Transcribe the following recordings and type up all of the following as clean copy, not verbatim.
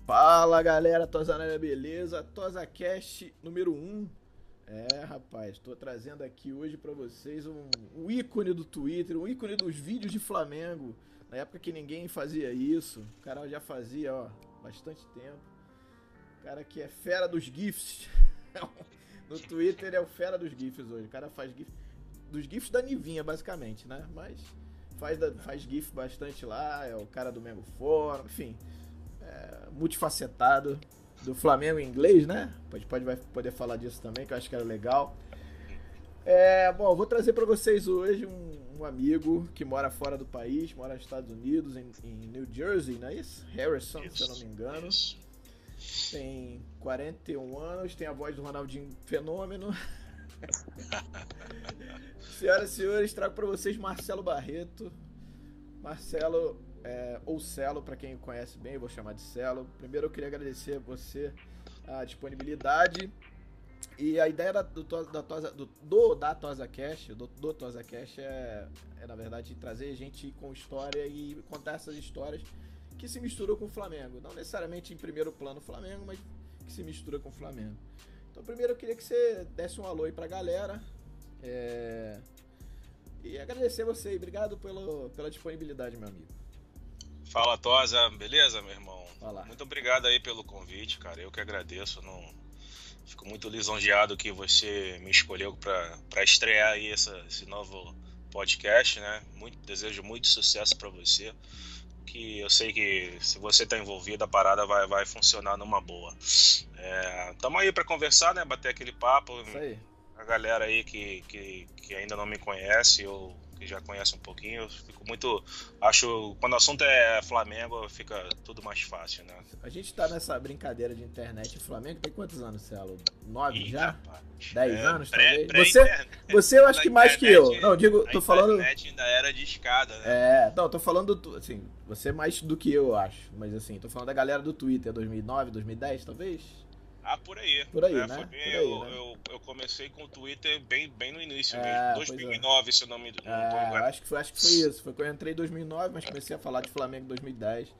Fala galera, Tozanera, beleza? TozaCast número 1. Rapaz, tô trazendo aqui hoje pra vocês um ícone do Twitter, um ícone dos vídeos de Flamengo. Na época que ninguém fazia isso, o cara já fazia, bastante tempo. O cara que é fera dos GIFs. No Twitter é o fera dos GIFs hoje. O cara faz GIF dos GIFs da Nivinha, basicamente, né? Mas faz GIF bastante lá, é o cara do Mengo Fórum, enfim. Multifacetado do Flamengo em inglês, né? Vai poder falar disso também, que eu acho que era legal. Bom, vou trazer para vocês hoje um amigo que mora fora do país, mora nos Estados Unidos, em New Jersey, não é isso? Harrison, se eu não me engano. Tem 41 anos, tem a voz do Ronaldinho Fenômeno. Senhoras e senhores, trago para vocês Marcelo Barreto. Marcelo, ou Celo, para quem o conhece bem, eu vou chamar de Celo. Primeiro eu queria agradecer a você a disponibilidade e a ideia do TozaCast é na verdade trazer gente com história e contar essas histórias que se misturam com o Flamengo, não necessariamente em primeiro plano o Flamengo, mas que se mistura com o Flamengo. Então primeiro eu queria que você desse um alô aí pra galera e agradecer você, obrigado pela disponibilidade, meu amigo. Fala, Toza, beleza, meu irmão? Olá. Muito obrigado aí pelo convite, cara. Eu que agradeço. Fico muito lisonjeado que você me escolheu para estrear aí esse novo podcast, né? Desejo muito sucesso para você. Que eu sei que se você tá envolvido, a parada vai funcionar numa boa. Tamo aí para conversar, né? Bater aquele papo. Isso aí. A galera aí que ainda não me conhece ou que já conhece um pouquinho, eu fico muito... Acho, quando o assunto é Flamengo, fica tudo mais fácil, né? A gente tá nessa brincadeira de internet e Flamengo tem quantos anos, Celo? 9 já? Rapaz, 10 anos, talvez? Você eu acho que mais que eu. Não, tô falando... A internet ainda era de escada, né? Não, tô falando, assim, você mais do que eu acho. Mas assim, tô falando da galera do Twitter, 2009, 2010, talvez? Por aí. Por aí, né? Foi Por aí, né? Eu comecei com o Twitter bem no início É, mesmo. 2009, se eu não tô enganado. acho que foi isso. Foi quando eu entrei em 2009, mas comecei a falar de Flamengo em 2010.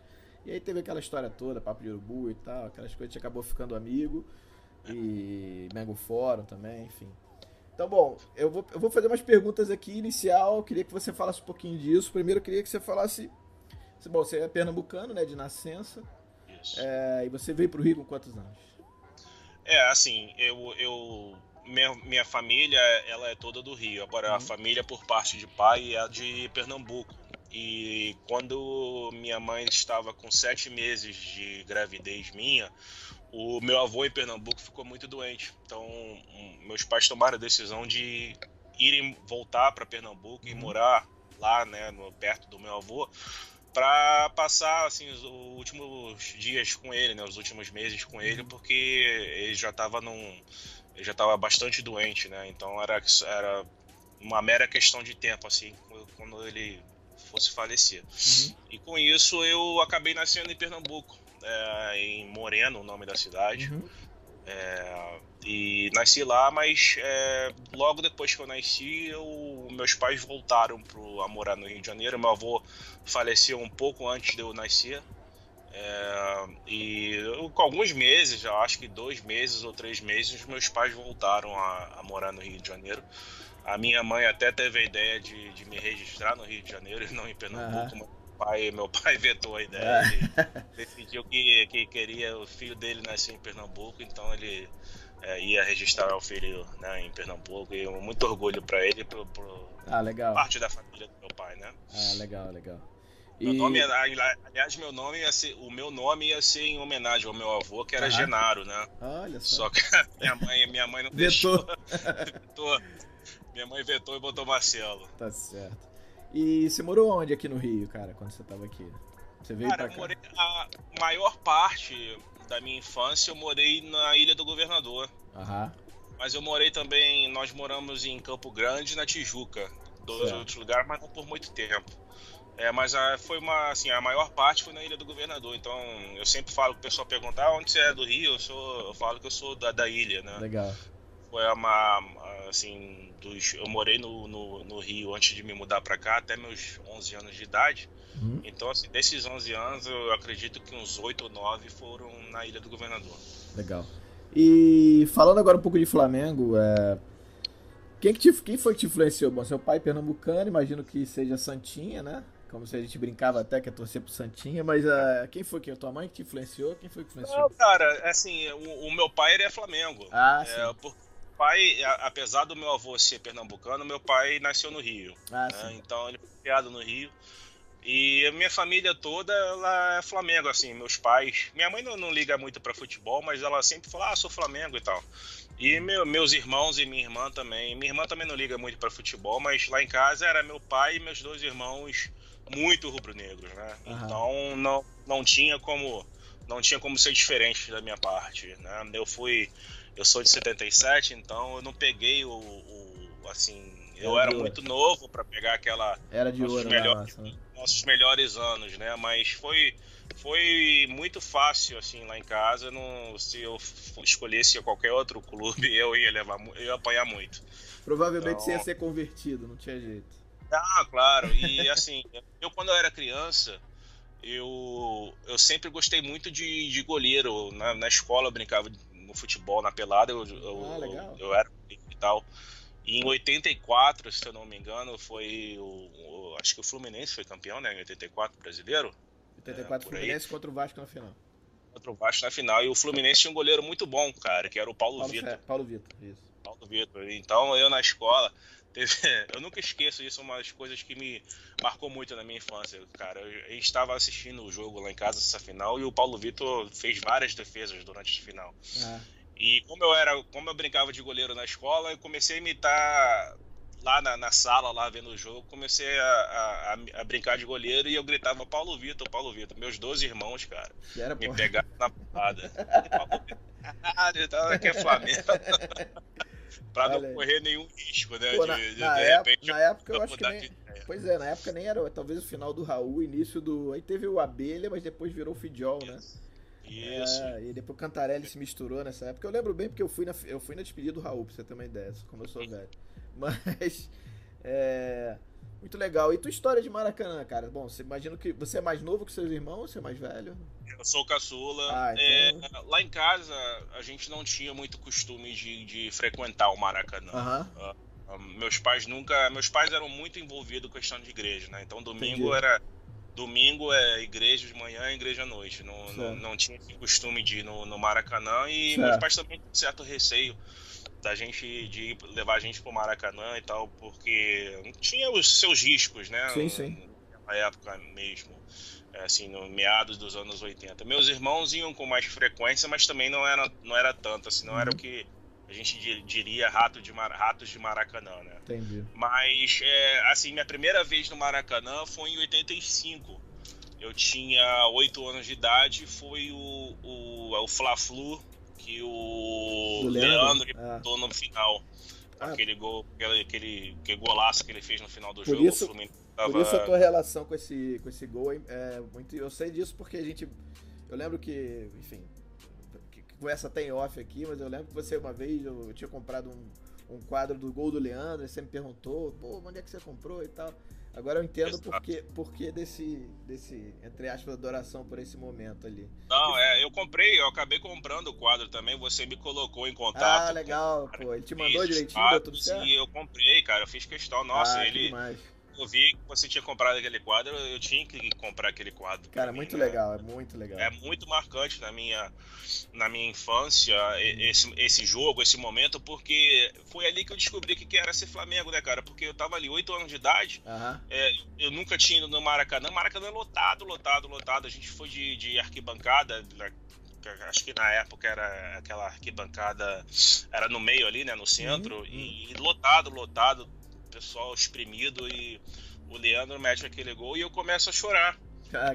E aí teve aquela história toda, papo de urubu e tal, aquelas coisas, a gente acabou ficando amigo. E Mengo Fórum também, enfim. Então, bom, eu vou fazer umas perguntas aqui inicial. Eu queria que você falasse um pouquinho disso. Primeiro, eu queria que você falasse... Bom, você é pernambucano, né, de nascença. Isso. E você veio pro Rio com quantos anos? Assim, minha família, ela é toda do Rio. Agora, a família por parte de pai é de Pernambuco. E quando minha mãe estava com 7 meses de gravidez minha, o meu avô em Pernambuco ficou muito doente. Então, meus pais tomaram a decisão de voltar para Pernambuco e morar lá, né, perto do meu avô, para passar assim os últimos dias com ele, né, os últimos meses com ele, porque ele já estava bastante doente, né? Então era uma mera questão de tempo, assim, quando ele fosse falecer. E com isso eu acabei nascendo em Pernambuco, em Moreno, o nome da cidade. E nasci lá, mas logo depois que eu nasci, meus pais voltaram a morar no Rio de Janeiro. Meu avô faleceu um pouco antes de eu nascer. E com alguns meses, eu acho que 2 meses ou 3 meses, meus pais voltaram a morar no Rio de Janeiro. A minha mãe até teve a ideia de me registrar no Rio de Janeiro e não em Pernambuco. Meu pai vetou a ideia. Ele decidiu que queria o filho dele nascer em Pernambuco, então ele ia registrar o filho, né, em Pernambuco. E muito orgulho para ele, por legal. parte da família do meu pai, né? Legal. Meu nome, aliás, o meu nome ia ser em homenagem ao meu avô, que era Genaro, né? Olha só. Só que minha mãe não deixou. Vetou. Minha mãe vetou e botou Marcelo. Tá certo. E você morou onde aqui no Rio, cara, quando você tava aqui? Você veio pra cá? Eu morei a maior parte da minha infância, eu morei na Ilha do Governador. Mas eu morei também, nós moramos em Campo Grande e na Tijuca. 2 outros lugares, mas não por muito tempo. Mas foi a maior parte foi na Ilha do Governador. Então eu sempre falo, o pessoal pergunta, onde você é do Rio? Eu falo que eu sou da ilha, né? Legal. foi assim, eu morei no Rio antes de me mudar para cá, até meus 11 anos de idade. Então, assim, desses 11 anos, eu acredito que uns 8 ou 9 foram na Ilha do Governador. Legal. E falando agora um pouco de Flamengo, quem foi que te influenciou? Bom, seu pai pernambucano, imagino que seja Santinha, né? Como se a gente brincava até que é torcer pro Santinha, mas quem foi que? A tua mãe que te influenciou? Quem foi que influenciou? Não, cara, assim, o meu pai ele é Flamengo. Ah, sim. Pai, apesar do meu avô ser pernambucano, meu pai nasceu no Rio. Ah, Né? sim. Então ele foi criado no Rio. E a minha família toda, ela é Flamengo, assim, meus pais. Minha mãe não liga muito pra futebol, mas ela sempre fala, sou Flamengo e tal. E meus irmãos e minha irmã também. Minha irmã também não liga muito pra futebol, mas lá em casa era meu pai e meus 2 irmãos muito rubro-negros, né? Aham. Então não tinha como ser diferente da minha parte, né? Eu sou de 77, então eu não peguei assim, eu era muito novo para pegar aquela Era de ouro, nossos melhores anos, né? Mas foi muito fácil assim lá em casa. Se eu escolhesse qualquer outro clube, eu ia apanhar muito. Provavelmente então... você ia ser convertido, não tinha jeito. Claro. E assim, eu quando eu era criança, eu sempre gostei muito de goleiro. Na escola eu brincava no futebol, na pelada, eu era e tal. E em 84, se eu não me engano, foi acho que o Fluminense foi campeão, né? Em 84, brasileiro. 84 Fluminense contra o Vasco na final. Contra o Vasco na final. E o Fluminense tinha um goleiro muito bom, cara, que era o Paulo Vitor. Paulo Vitor, isso. Paulo Vitor. Então eu na escola, eu nunca esqueço isso, uma das coisas que me marcou muito na minha infância, cara. A gente estava assistindo o jogo lá em casa, essa final, e o Paulo Vitor fez várias defesas durante a final. E como eu brincava de goleiro na escola, eu comecei a imitar lá na sala, lá vendo o jogo, comecei a brincar de goleiro e eu gritava Paulo Vitor, Paulo Vitor. Meus 12 irmãos, cara, me pegaram na porrada. Caralho, aqui é Flamengo. Pra não correr nenhum risco, né? Na época eu acho que nem... Pois é, na época nem era talvez o final do Raul, início do... Aí teve o Abelha, mas depois virou o Fidjol, né? Isso. E depois o Cantarelli se misturou nessa época. Eu lembro bem porque eu fui na despedida do Raul, pra você ter uma ideia, como eu sou velho. Mas, muito legal. E tua história de Maracanã, cara? Bom, você imagina que você é mais novo que seus irmãos ou você é mais velho? Eu sou caçula. Então... lá em casa, a gente não tinha muito costume de frequentar o Maracanã. Meus pais eram muito envolvidos com questão de igreja, né? Então domingo é igreja de manhã e igreja à noite. Não tinha esse costume de ir no Maracanã. E meus pais também tinham certo receio da gente levar a gente pro Maracanã e tal, porque tinha os seus riscos, né? Sim. Na época mesmo, assim, no meados dos anos 80. Meus irmãos iam com mais frequência, mas também não era tanto, assim, não era o que a gente diria ratos de Maracanã, né? Entendi. Mas, assim, minha primeira vez no Maracanã foi em 85. Eu tinha 8 anos de idade, foi o Fla-Flu que o Leandro botou no final. Aquele golaço que ele fez no final do jogo. Por isso a tua relação com esse gol é muito... Eu sei disso porque eu lembro que, enfim, conversa até em off aqui, mas eu lembro que você uma vez, eu tinha comprado um quadro do gol do Leandro, e você me perguntou, onde é que você comprou e tal. Agora eu entendo porque desse, entre aspas, adoração por esse momento ali. Não, eu acabei comprando o quadro também, você me colocou em contato. Legal, ele te mandou direitinho, deu tudo certo? E eu comprei, cara, eu fiz questão, nossa, eu vi que você tinha comprado aquele quadro, eu tinha que comprar aquele quadro. Cara, muito legal, é muito legal. É muito marcante na minha infância esse jogo, esse momento, porque foi ali que eu descobri que era ser Flamengo, né, cara? Porque eu tava ali 8 anos de idade, eu nunca tinha ido no Maracanã. Maracanã é lotado. A gente foi de arquibancada, acho que na época era aquela arquibancada, era no meio ali, né, no centro, e lotado, pessoal espremido, e o Leandro mete aquele gol e eu começo a chorar.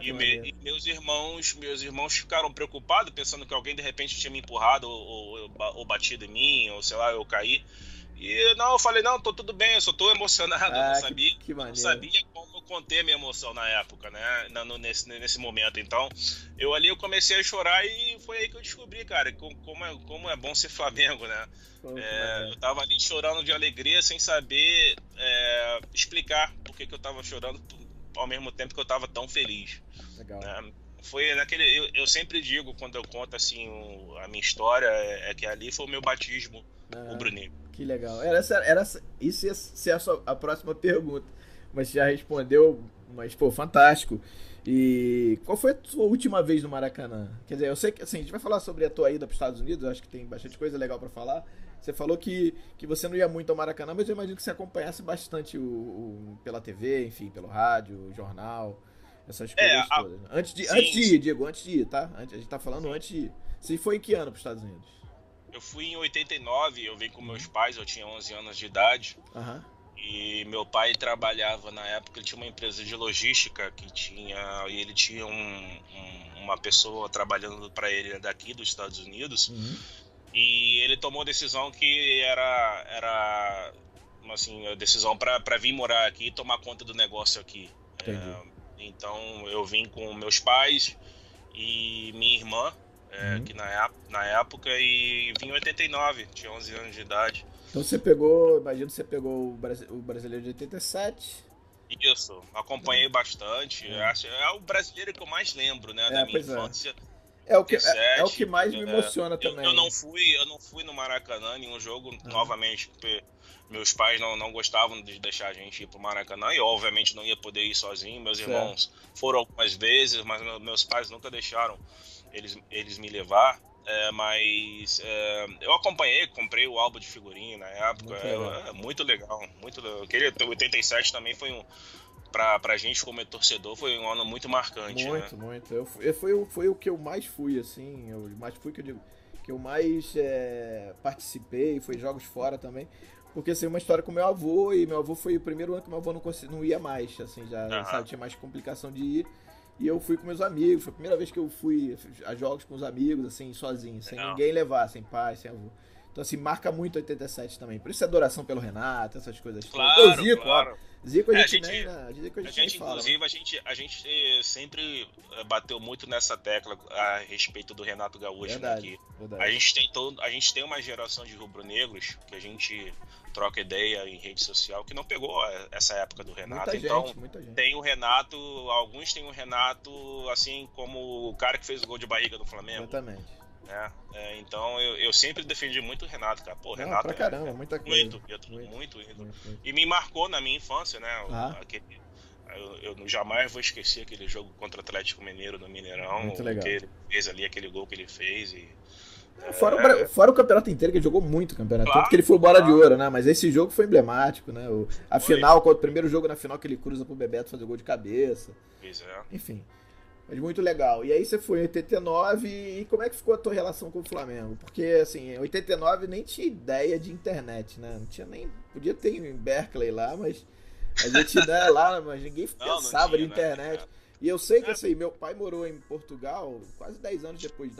E meus irmãos ficaram preocupados, pensando que alguém de repente tinha me empurrado ou batido em mim, ou sei lá, eu caí. E não, eu falei, não, tô tudo bem, eu só tô emocionado, eu não sabia, que não sabia como eu conter a minha emoção na época, né, nesse momento. Então, eu comecei a chorar e foi aí que eu descobri, cara, como é bom ser Flamengo, né. Eu tava ali chorando de alegria sem saber explicar por que eu tava chorando ao mesmo tempo que eu tava tão feliz. Legal. Né? Foi naquele, eu sempre digo, quando eu conto assim a minha história, que ali foi o meu batismo rubro-negro. Que legal. Isso ia ser a próxima pergunta, mas você já respondeu, mas pô, fantástico. E qual foi a sua última vez no Maracanã? Quer dizer, eu sei que assim, a gente vai falar sobre a tua ida para os Estados Unidos, eu acho que tem bastante coisa legal para falar. Você falou que você não ia muito ao Maracanã, mas eu imagino que você acompanhasse bastante pela TV, enfim, pelo rádio, jornal, essas coisas todas. Antes de ir, tá? A gente tá falando antes de ir. Você foi em que ano para os Estados Unidos? Eu fui em 89, eu vim com meus pais, eu tinha 11 anos de idade. Aham. E meu pai trabalhava na época, ele tinha uma empresa de logística e ele tinha uma pessoa trabalhando para ele daqui dos Estados Unidos. E ele tomou a decisão que era assim, a decisão para vir morar aqui e tomar conta do negócio aqui. Então eu vim com meus pais e minha irmã, que na época, e vim em 89, tinha 11 anos de idade. Então imagino que você pegou o Brasileiro de 87. Isso, acompanhei bastante. É o brasileiro que eu mais lembro, né, da minha infância. É o que mais me emociona também. Eu não fui no Maracanã, nenhum jogo, novamente, porque meus pais não gostavam de deixar a gente ir pro Maracanã, e obviamente não ia poder ir sozinho. Meus irmãos foram algumas vezes, mas meus pais nunca deixaram eles me levar. Mas eu acompanhei, comprei o álbum de figurinha na época, muito legal, muito legal. Aquele 87 também foi pra gente como torcedor, foi um ano muito marcante. Muito. Foi o que eu mais fui, assim, que eu mais participei, foi jogos fora também. Porque assim, uma história com meu avô, e meu avô foi o primeiro ano que meu avô não ia mais, assim, sabe, tinha mais complicação de ir. E eu fui com meus amigos, foi a primeira vez que eu fui a jogos com os amigos, assim, sozinho, sem ninguém levar, sem pai, sem avô. Então, assim, marca muito 87 também. Por isso a adoração pelo Renato, essas coisas. Claro, Zico, claro. Zico a gente fala. Inclusive, a gente sempre bateu muito nessa tecla a respeito do Renato Gaúcho, verdade, aqui. Verdade. A gente tem uma geração de rubro-negros que a gente troca ideia em rede social que não pegou essa época do Renato. Muita gente. Tem o Renato, alguns têm o Renato assim como o cara que fez o gol de barriga do Flamengo. Exatamente. Então eu sempre defendi muito o Renato, cara. Pô, Renato pra caramba, muita coisa. Muito ídolo. E me marcou na minha infância, né? Eu jamais vou esquecer aquele jogo contra o Atlético Mineiro no Mineirão. Muito legal. Que ele fez ali, aquele gol que ele fez. Fora o campeonato inteiro, que ele jogou muito o campeonato. Claro, tanto que ele foi bola de ouro, né? Mas esse jogo foi emblemático, né? O primeiro jogo na final que ele cruza pro Bebeto fazer gol de cabeça. Pois Enfim. Mas muito legal. E aí você foi em 89, e como é que ficou a tua relação com o Flamengo? Porque, assim, em 89 nem tinha ideia de internet, né? Não tinha nem... Podia ter em Berkeley lá, mas a gente lá, mas ninguém pensava de internet. Né? E eu sei que, assim, meu pai morou em Portugal quase 10 anos depois,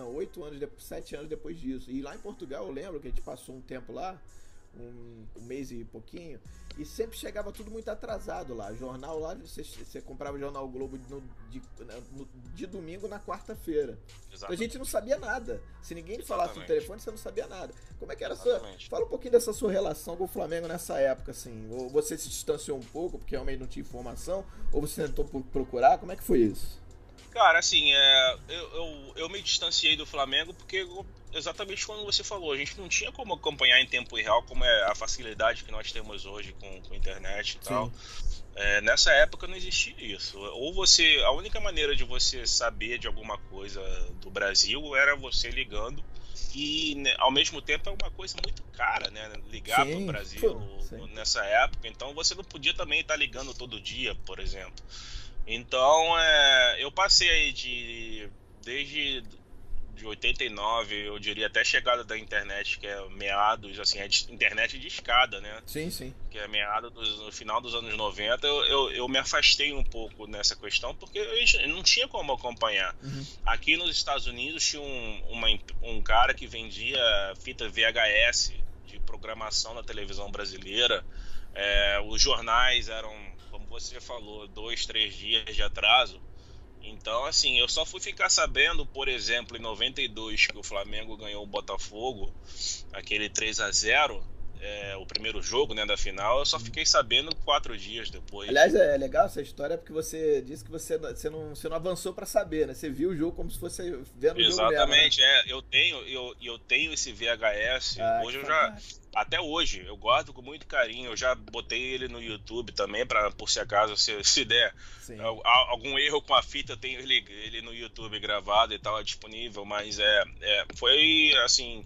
7 anos depois disso. E lá em Portugal eu lembro que a gente passou um tempo lá, um mês e pouquinho, e sempre chegava tudo muito atrasado lá. Jornal lá, você comprava o Jornal Globo de domingo na quarta-feira. Então a gente não sabia nada. Se ninguém falasse no telefone, você não sabia nada. Como é que era Fala um pouquinho dessa sua relação com o Flamengo nessa época, assim. Ou você se distanciou um pouco, porque realmente não tinha informação, ou você tentou procurar, como é que foi isso? Cara, assim, eu me distanciei do Flamengo porque exatamente como você falou, a gente não tinha como acompanhar em tempo real como é a facilidade que nós temos hoje com a internet e tal. Nessa época não existia isso. Ou a única maneira de você saber de alguma coisa do Brasil era você ligando, e né, ao mesmo tempo é uma coisa muito cara, né? Ligar pro Brasil nessa época, então você não podia também estar ligando todo dia, por exemplo. Então, eu passei aí desde 89, eu diria até a chegada da internet, que é meados, assim, a internet de escada, né? Sim. Que é no final dos anos 90, eu me afastei um pouco nessa questão, porque a gente não tinha como acompanhar. Aqui nos Estados Unidos tinha um cara que vendia fita VHS de programação na televisão brasileira. Os jornais eram, como você falou, 2, 3 dias de atraso. Então, assim, eu só fui ficar sabendo, por exemplo, em 92, que o Flamengo ganhou o Botafogo, aquele 3-0, o primeiro jogo, né, da final, eu só fiquei sabendo 4 dias depois. Aliás, é legal essa história porque você disse que você não avançou pra saber, né? Você viu o jogo como se fosse vendo o jogo mesmo, né? Exatamente, eu tenho esse VHS, hoje eu já, até hoje, eu guardo com muito carinho, eu já botei ele no YouTube também, por se acaso, se der algum erro com a fita, eu tenho ele no YouTube gravado e tal, disponível, mas foi assim...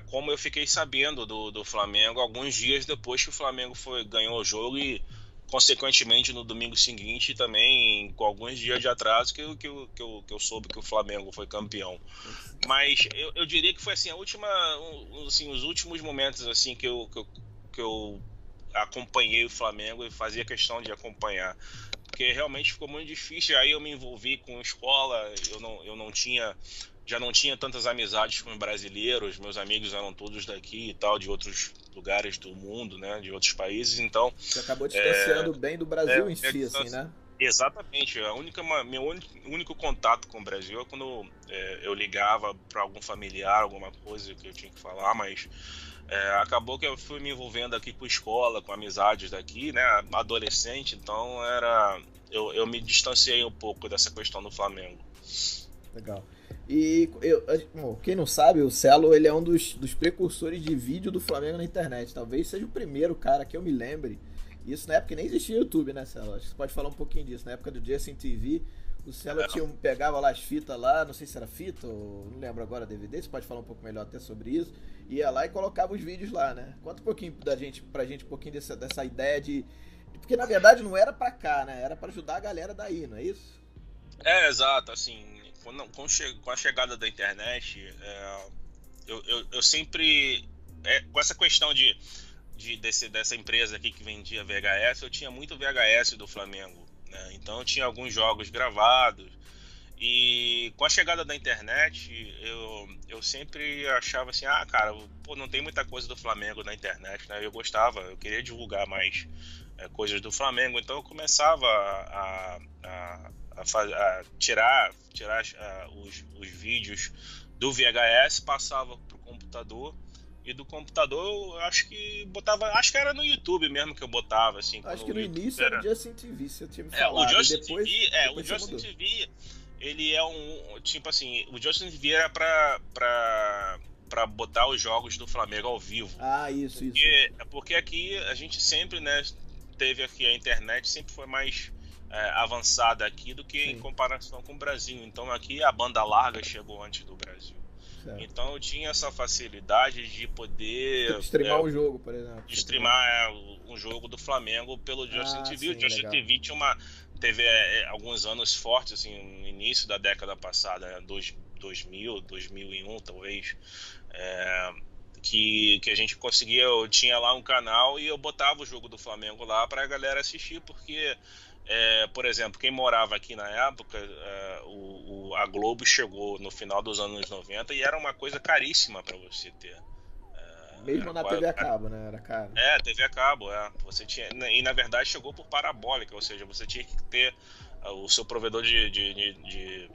como eu fiquei sabendo do Flamengo alguns dias depois que o Flamengo ganhou o jogo e, consequentemente, no domingo seguinte também, com alguns dias de atraso, que eu soube que o Flamengo foi campeão. Mas eu diria que foi assim, os últimos momentos assim, que eu acompanhei o Flamengo e fazia questão de acompanhar. Porque realmente ficou muito difícil, aí eu me envolvi com escola, já não tinha tantas amizades com os brasileiros, meus amigos eram todos daqui e tal, de outros lugares do mundo, né, de outros países, então... Você acabou distanciando bem do Brasil em si, assim, né? Exatamente, meu único contato com o Brasil é quando eu ligava para algum familiar, alguma coisa que eu tinha que falar, mas acabou que eu fui me envolvendo aqui com escola, com amizades daqui, né, adolescente, então eu me distanciei um pouco dessa questão do Flamengo. Legal. E quem não sabe, o Celo, ele é um dos precursores de vídeo do Flamengo na internet. Talvez seja o primeiro cara que eu me lembre. Isso na época que nem existia YouTube, né, Celo? Acho que você pode falar um pouquinho disso. Na época do Justin TV, o Celo pegava lá as fitas lá, não sei se era fita ou não lembro agora, DVD. Você pode falar um pouco melhor até sobre isso. Ia lá e colocava os vídeos lá, né? Conta um pouquinho pra gente um pouquinho dessa ideia de... Porque na verdade não era pra cá, né? Era pra ajudar a galera daí, não é isso? Exato, assim... Com a chegada da internet, eu sempre... com essa questão dessa empresa aqui que vendia VHS, eu tinha muito VHS do Flamengo, né? Então eu tinha alguns jogos gravados. E com a chegada da internet, eu sempre achava assim, cara, não tem muita coisa do Flamengo na internet, né? Eu queria divulgar mais coisas do Flamengo, então eu começava a tirar os vídeos do VHS, passava pro computador, e do computador eu acho que era no YouTube mesmo que eu botava, assim. Acho que no início era o Justin TV, se eu tinha me falado. O Justin TV, ele é tipo assim, o Justin TV era pra botar os jogos do Flamengo ao vivo. Isso. Porque aqui a gente sempre, né, teve aqui a internet, sempre foi mais avançada aqui do que em comparação com o Brasil. Então aqui a banda larga chegou antes do Brasil. Certo. Então eu tinha essa facilidade de poder streamar um jogo, por exemplo. Streamar um jogo do Flamengo pelo Justin TV. O Justin TV teve alguns anos fortes, assim, no início da década passada, 2000, 2001 talvez, que a gente conseguia, eu tinha lá um canal e eu botava o jogo do Flamengo lá pra galera assistir, porque por exemplo, quem morava aqui na época, a Globo chegou no final dos anos 90 e era uma coisa caríssima para você ter. Mesmo na TV a cabo, né? Era caro. TV a cabo, você tinha, e na verdade chegou por parabólica, ou seja, você tinha que ter o seu provedor de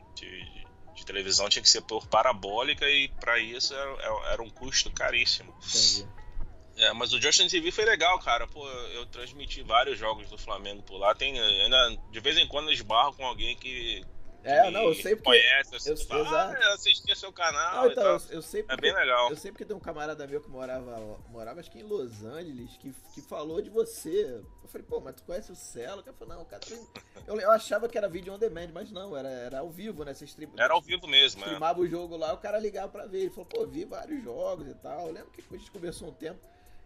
televisão tinha que ser por parabólica, e para isso era um custo caríssimo. Entendi. Mas o Justin TV foi legal, cara. Eu transmiti vários jogos do Flamengo por lá. Ainda de vez em quando eu esbarro com alguém que eu sei porque conhece, assim, eu assisti seu canal e tal. Eu sei porque, bem legal. Eu sei porque tem um camarada meu que morava acho que em Los Angeles, que falou de você. Eu falei, mas tu conhece o Celo? O cara falou, não, o cara eu achava que era vídeo on demand, mas não, era ao vivo, né? Era ao vivo mesmo, streamava o jogo lá, o cara ligava pra ver. Ele falou, vi vários jogos e tal. Eu lembro que a gente conversou um tempo.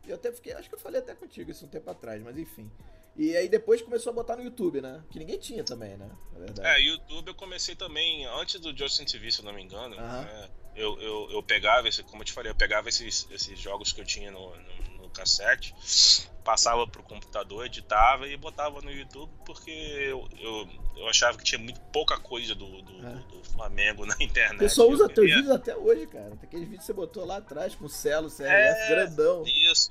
E eu até fiquei, acho que eu falei até contigo isso um tempo atrás, mas enfim. E aí depois começou a botar no YouTube, né? Que ninguém tinha também, né? Na verdade. YouTube eu comecei também antes do Justin TV, se eu não me engano. Eu pegava, como eu te falei, eu pegava esses jogos que eu tinha no cassete, passava pro computador, editava e botava no YouTube, porque eu achava que tinha muito pouca coisa do Flamengo na O internet. pessoal usa teus vídeos até hoje, cara. Aqueles vídeos que você botou lá atrás com o Celo, CRF, grandão. Isso.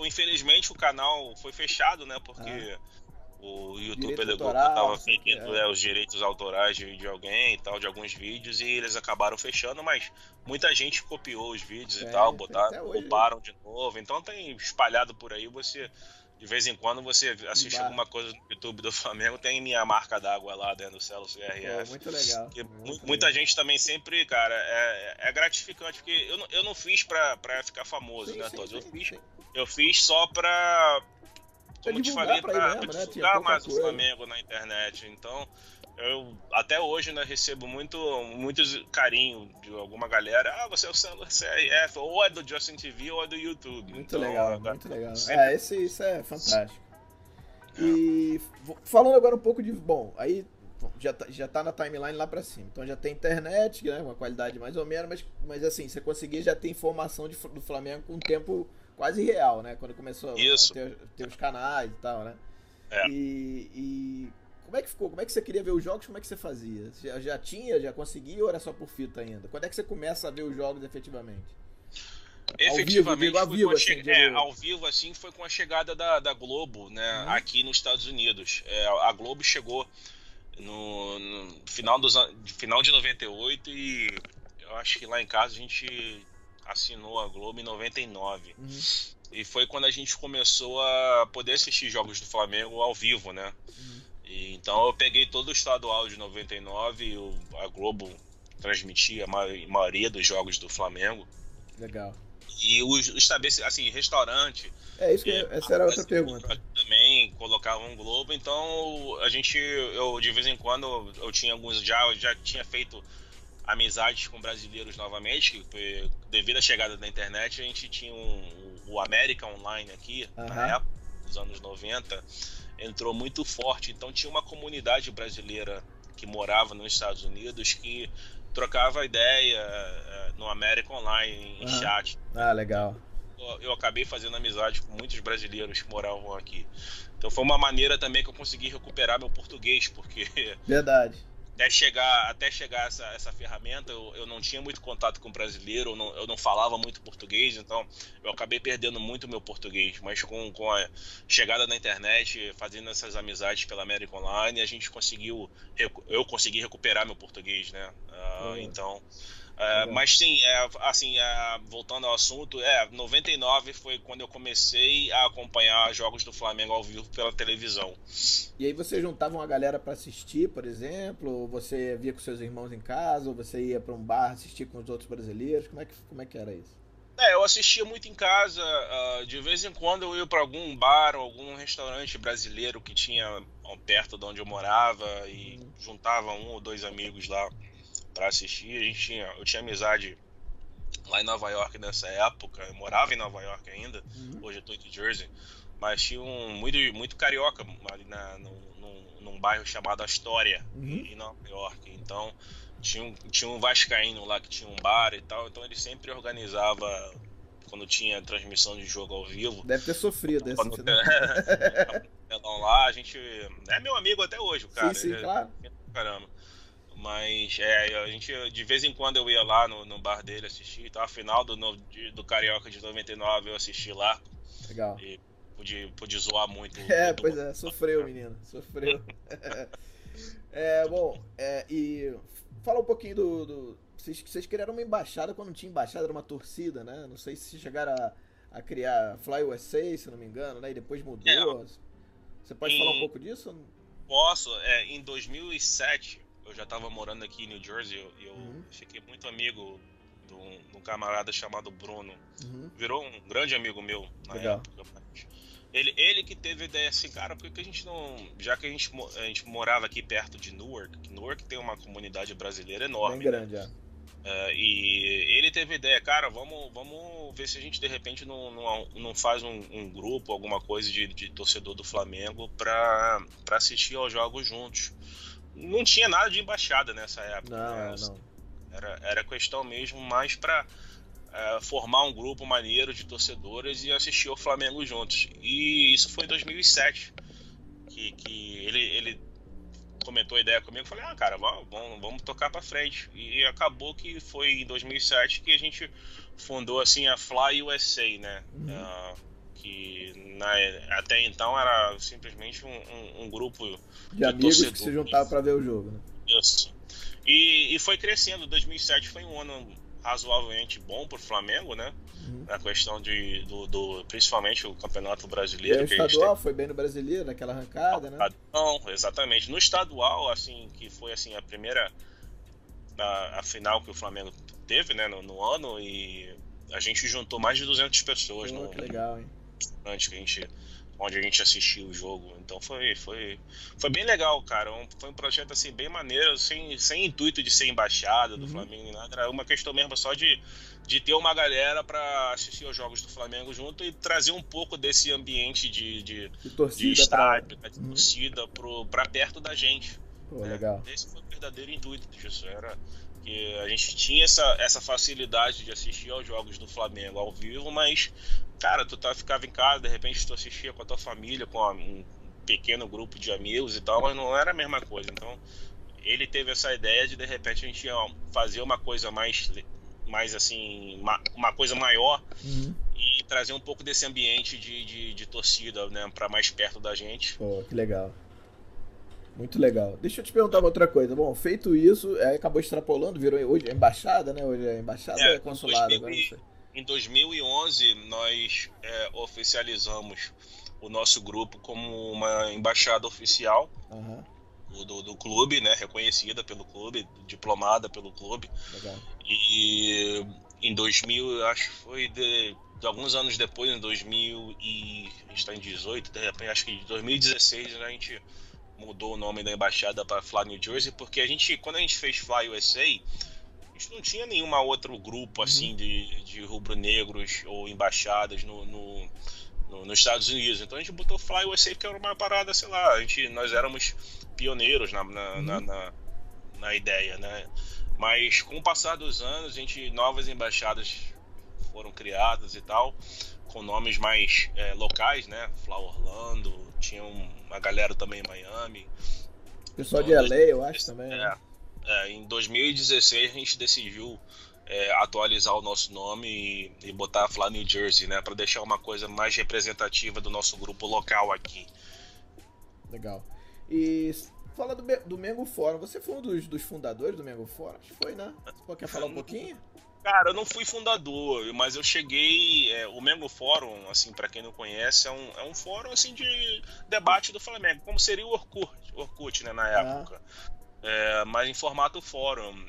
Infelizmente o canal foi fechado, né? Porque o YouTube alegou que eu tava pedindo os direitos autorais de alguém e tal, de alguns vídeos, e eles acabaram fechando, mas muita gente copiou os vídeos e tal, botaram de novo. Então tem espalhado por aí, de vez em quando você assiste alguma coisa no YouTube do Flamengo, tem minha marca d'água lá dentro do Celo CRF. Muito legal. Muita gente também sempre, cara, é gratificante, porque eu não fiz pra ficar famoso, né, Todd? Eu fiz só pra, como te falei, pra divulgar mais o Flamengo na internet. Então, eu até hoje, né, recebo muito carinho de alguma galera. Você é o Celo CRF, ou é do Justin TV ou é do YouTube. Muito legal. Isso é fantástico. E falando agora um pouco de... Bom, aí já tá na timeline lá pra cima. Então já tem internet, né, uma qualidade mais ou menos, mas assim, você conseguia já ter informação do Flamengo com um tempo quase real, né? Quando começou a ter os canais e tal, né? E como é que ficou? Como é que você queria ver os jogos? Como é que você fazia? Já conseguia ou era só por fita ainda? Quando é que você começa a ver os jogos efetivamente? Efetivamente, ao vivo assim foi com a chegada da Globo, né? Aqui nos Estados Unidos. A Globo chegou no final de 98 e eu acho que lá em casa a gente assinou a Globo em 99. E foi quando a gente começou a poder assistir jogos do Flamengo ao vivo, né? E, então eu peguei todo o estadual de 99 e a Globo transmitia a maioria dos jogos do Flamengo. Legal. E os estabelecimentos, assim, restaurante... essa era outra pergunta. Também colocavam Globo, então eu de vez em quando, eu tinha já tinha feito amizades com brasileiros novamente, que devido à chegada da internet, a gente tinha o América Online aqui, na época, nos anos 90, entrou muito forte, então tinha uma comunidade brasileira que morava nos Estados Unidos que trocava ideia no América Online, em chat. Legal. Eu acabei fazendo amizade com muitos brasileiros que moravam aqui. Então foi uma maneira também que eu consegui recuperar meu português, porque... Verdade. Até chegar essa ferramenta, eu não tinha muito contato com brasileiro, eu não falava muito português, então eu acabei perdendo muito meu português. Mas com a chegada da internet, fazendo essas amizades pela América Online, eu consegui recuperar meu português, né? Então... mas sim, voltando ao assunto, 99 foi quando eu comecei a acompanhar jogos do Flamengo ao vivo pela televisão. E aí você juntava uma galera pra assistir, por exemplo, ou você via com seus irmãos em casa, ou você ia pra um bar assistir com os outros brasileiros? Como é que era isso? Eu assistia muito em casa, de vez em quando eu ia pra algum bar ou algum restaurante brasileiro que tinha perto de onde eu morava e juntava um ou dois amigos lá pra assistir. Eu tinha amizade lá em Nova York nessa época, eu morava em Nova York ainda, hoje eu tô em New Jersey, mas tinha muito carioca ali num bairro chamado Astoria, em Nova York. Então tinha um vascaíno lá que tinha um bar e tal, então ele sempre organizava quando tinha transmissão de jogo ao vivo. Deve ter sofrido esse lá, a gente é meu amigo até hoje, o cara. Sim, claro. Caramba. Mas a gente, de vez em quando eu ia lá no bar dele assistir, então a final do Carioca de 99 eu assisti lá. Legal. E pude zoar muito. Pois é, sofreu, menino, sofreu. E fala um pouquinho vocês criaram uma embaixada quando não tinha embaixada, era uma torcida, né? Não sei se chegaram a criar Fly USA, se não me engano, né? E depois mudou. Você pode falar um pouco disso? Posso. Em 2007... eu já estava morando aqui em New Jersey e eu fiquei muito amigo de um camarada chamado Bruno. Virou um grande amigo meu na época. Ele que teve a ideia assim, cara, por que a gente não... Já que a gente morava aqui perto de Newark, que Newark tem uma comunidade brasileira enorme. Bem grande, e ele teve a ideia, cara, vamos ver se a gente de repente não faz um grupo, alguma coisa de torcedor do Flamengo pra assistir aos jogos juntos. Não tinha nada de embaixada nessa época. Não. Era questão mesmo mais pra formar um grupo maneiro de torcedores e assistir ao Flamengo juntos. E isso foi em 2007 que ele comentou a ideia comigo. Eu falei, cara, vamos tocar pra frente. E acabou que foi em 2007 que a gente fundou assim a Fly USA, né? Que até então era simplesmente um grupo de amigos que se juntavam para ver o jogo, né? Isso. E foi crescendo. 2007 foi um ano razoavelmente bom pro Flamengo, né? Na questão principalmente o Campeonato Brasileiro. E o estadual foi bem no Brasileiro, naquela arrancada, né? Não, exatamente. No estadual, assim, que foi assim a primeira a final que o Flamengo teve, né, no ano, e a gente juntou mais de 200 pessoas que legal, hein? Onde a gente assistiu o jogo. Então foi bem legal, cara. Foi um projeto assim bem maneiro, sem intuito de ser embaixada do Flamengo nem nada. Era uma questão mesmo só de ter uma galera para assistir aos jogos do Flamengo junto e trazer um pouco desse ambiente de estádio, de torcida para perto da gente. Pô, legal. Esse foi o verdadeiro intuito disso. Era que a gente tinha essa facilidade de assistir aos jogos do Flamengo ao vivo, mas, cara, ficava em casa, de repente tu assistia com a tua família, com um pequeno grupo de amigos e tal, mas não era a mesma coisa. Então, ele teve essa ideia de repente, a gente ia fazer uma coisa mais assim, uma coisa maior e trazer um pouco desse ambiente de torcida, né, para mais perto da gente. Pô, que legal. Muito legal. Deixa eu te perguntar uma outra coisa. Bom, feito isso, acabou extrapolando, virou hoje a embaixada, né? Hoje é embaixada ou consulado? Em 2011, nós oficializamos o nosso grupo como uma embaixada oficial do clube, né? Reconhecida pelo clube, diplomada pelo clube. Legal. E em 2000, acho que foi de alguns anos depois, em 2000 e a gente está em 18, de repente, acho que em 2016 a gente mudou o nome da embaixada para Fly New Jersey, porque quando a gente fez Fly USA, a gente não tinha nenhum outro grupo assim de rubro-negros ou embaixadas nos Estados Unidos. Então a gente botou Fly USA porque era uma parada, sei lá, nós éramos pioneiros na ideia, né? Mas com o passar dos anos, novas embaixadas foram criadas e tal, com nomes mais locais, né? Fly Orlando, tinha uma galera também em Miami. Pessoal de LA, eu acho também. Né? Em 2016 a gente decidiu atualizar o nosso nome e botar Fly New Jersey, né? Para deixar uma coisa mais representativa do nosso grupo local aqui. Legal. E fala do Mengo Fórum. Você foi um dos fundadores do Mengo Fórum? Acho que foi, né? Você quer falar um pouquinho? Cara, eu não fui fundador, mas eu cheguei. O Mengo Fórum, assim, para quem não conhece, é um fórum assim de debate do Flamengo, como seria o Orkut, né, na época. Mas em formato fórum.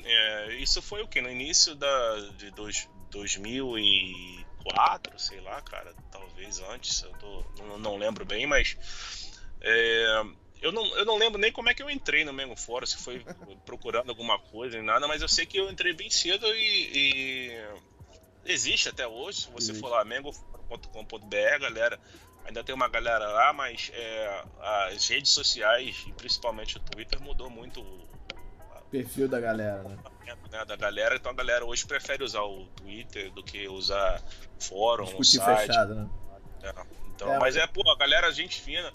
Isso foi o que? No início de 2004, sei lá, cara, talvez antes, eu não lembro bem, mas eu não lembro nem como é que eu entrei no Mengo Fórum, se foi procurando alguma coisa nem nada, mas eu sei que eu entrei bem cedo e existe até hoje. Se você for lá, mengo.com.br, galera, ainda tem uma galera lá, mas as redes sociais, e principalmente o Twitter, mudou muito o perfil da galera, né? Da galera, então a galera hoje prefere usar o Twitter do que usar fórum, discutir o site. Fechado, né? Então, mas a galera, gente fina.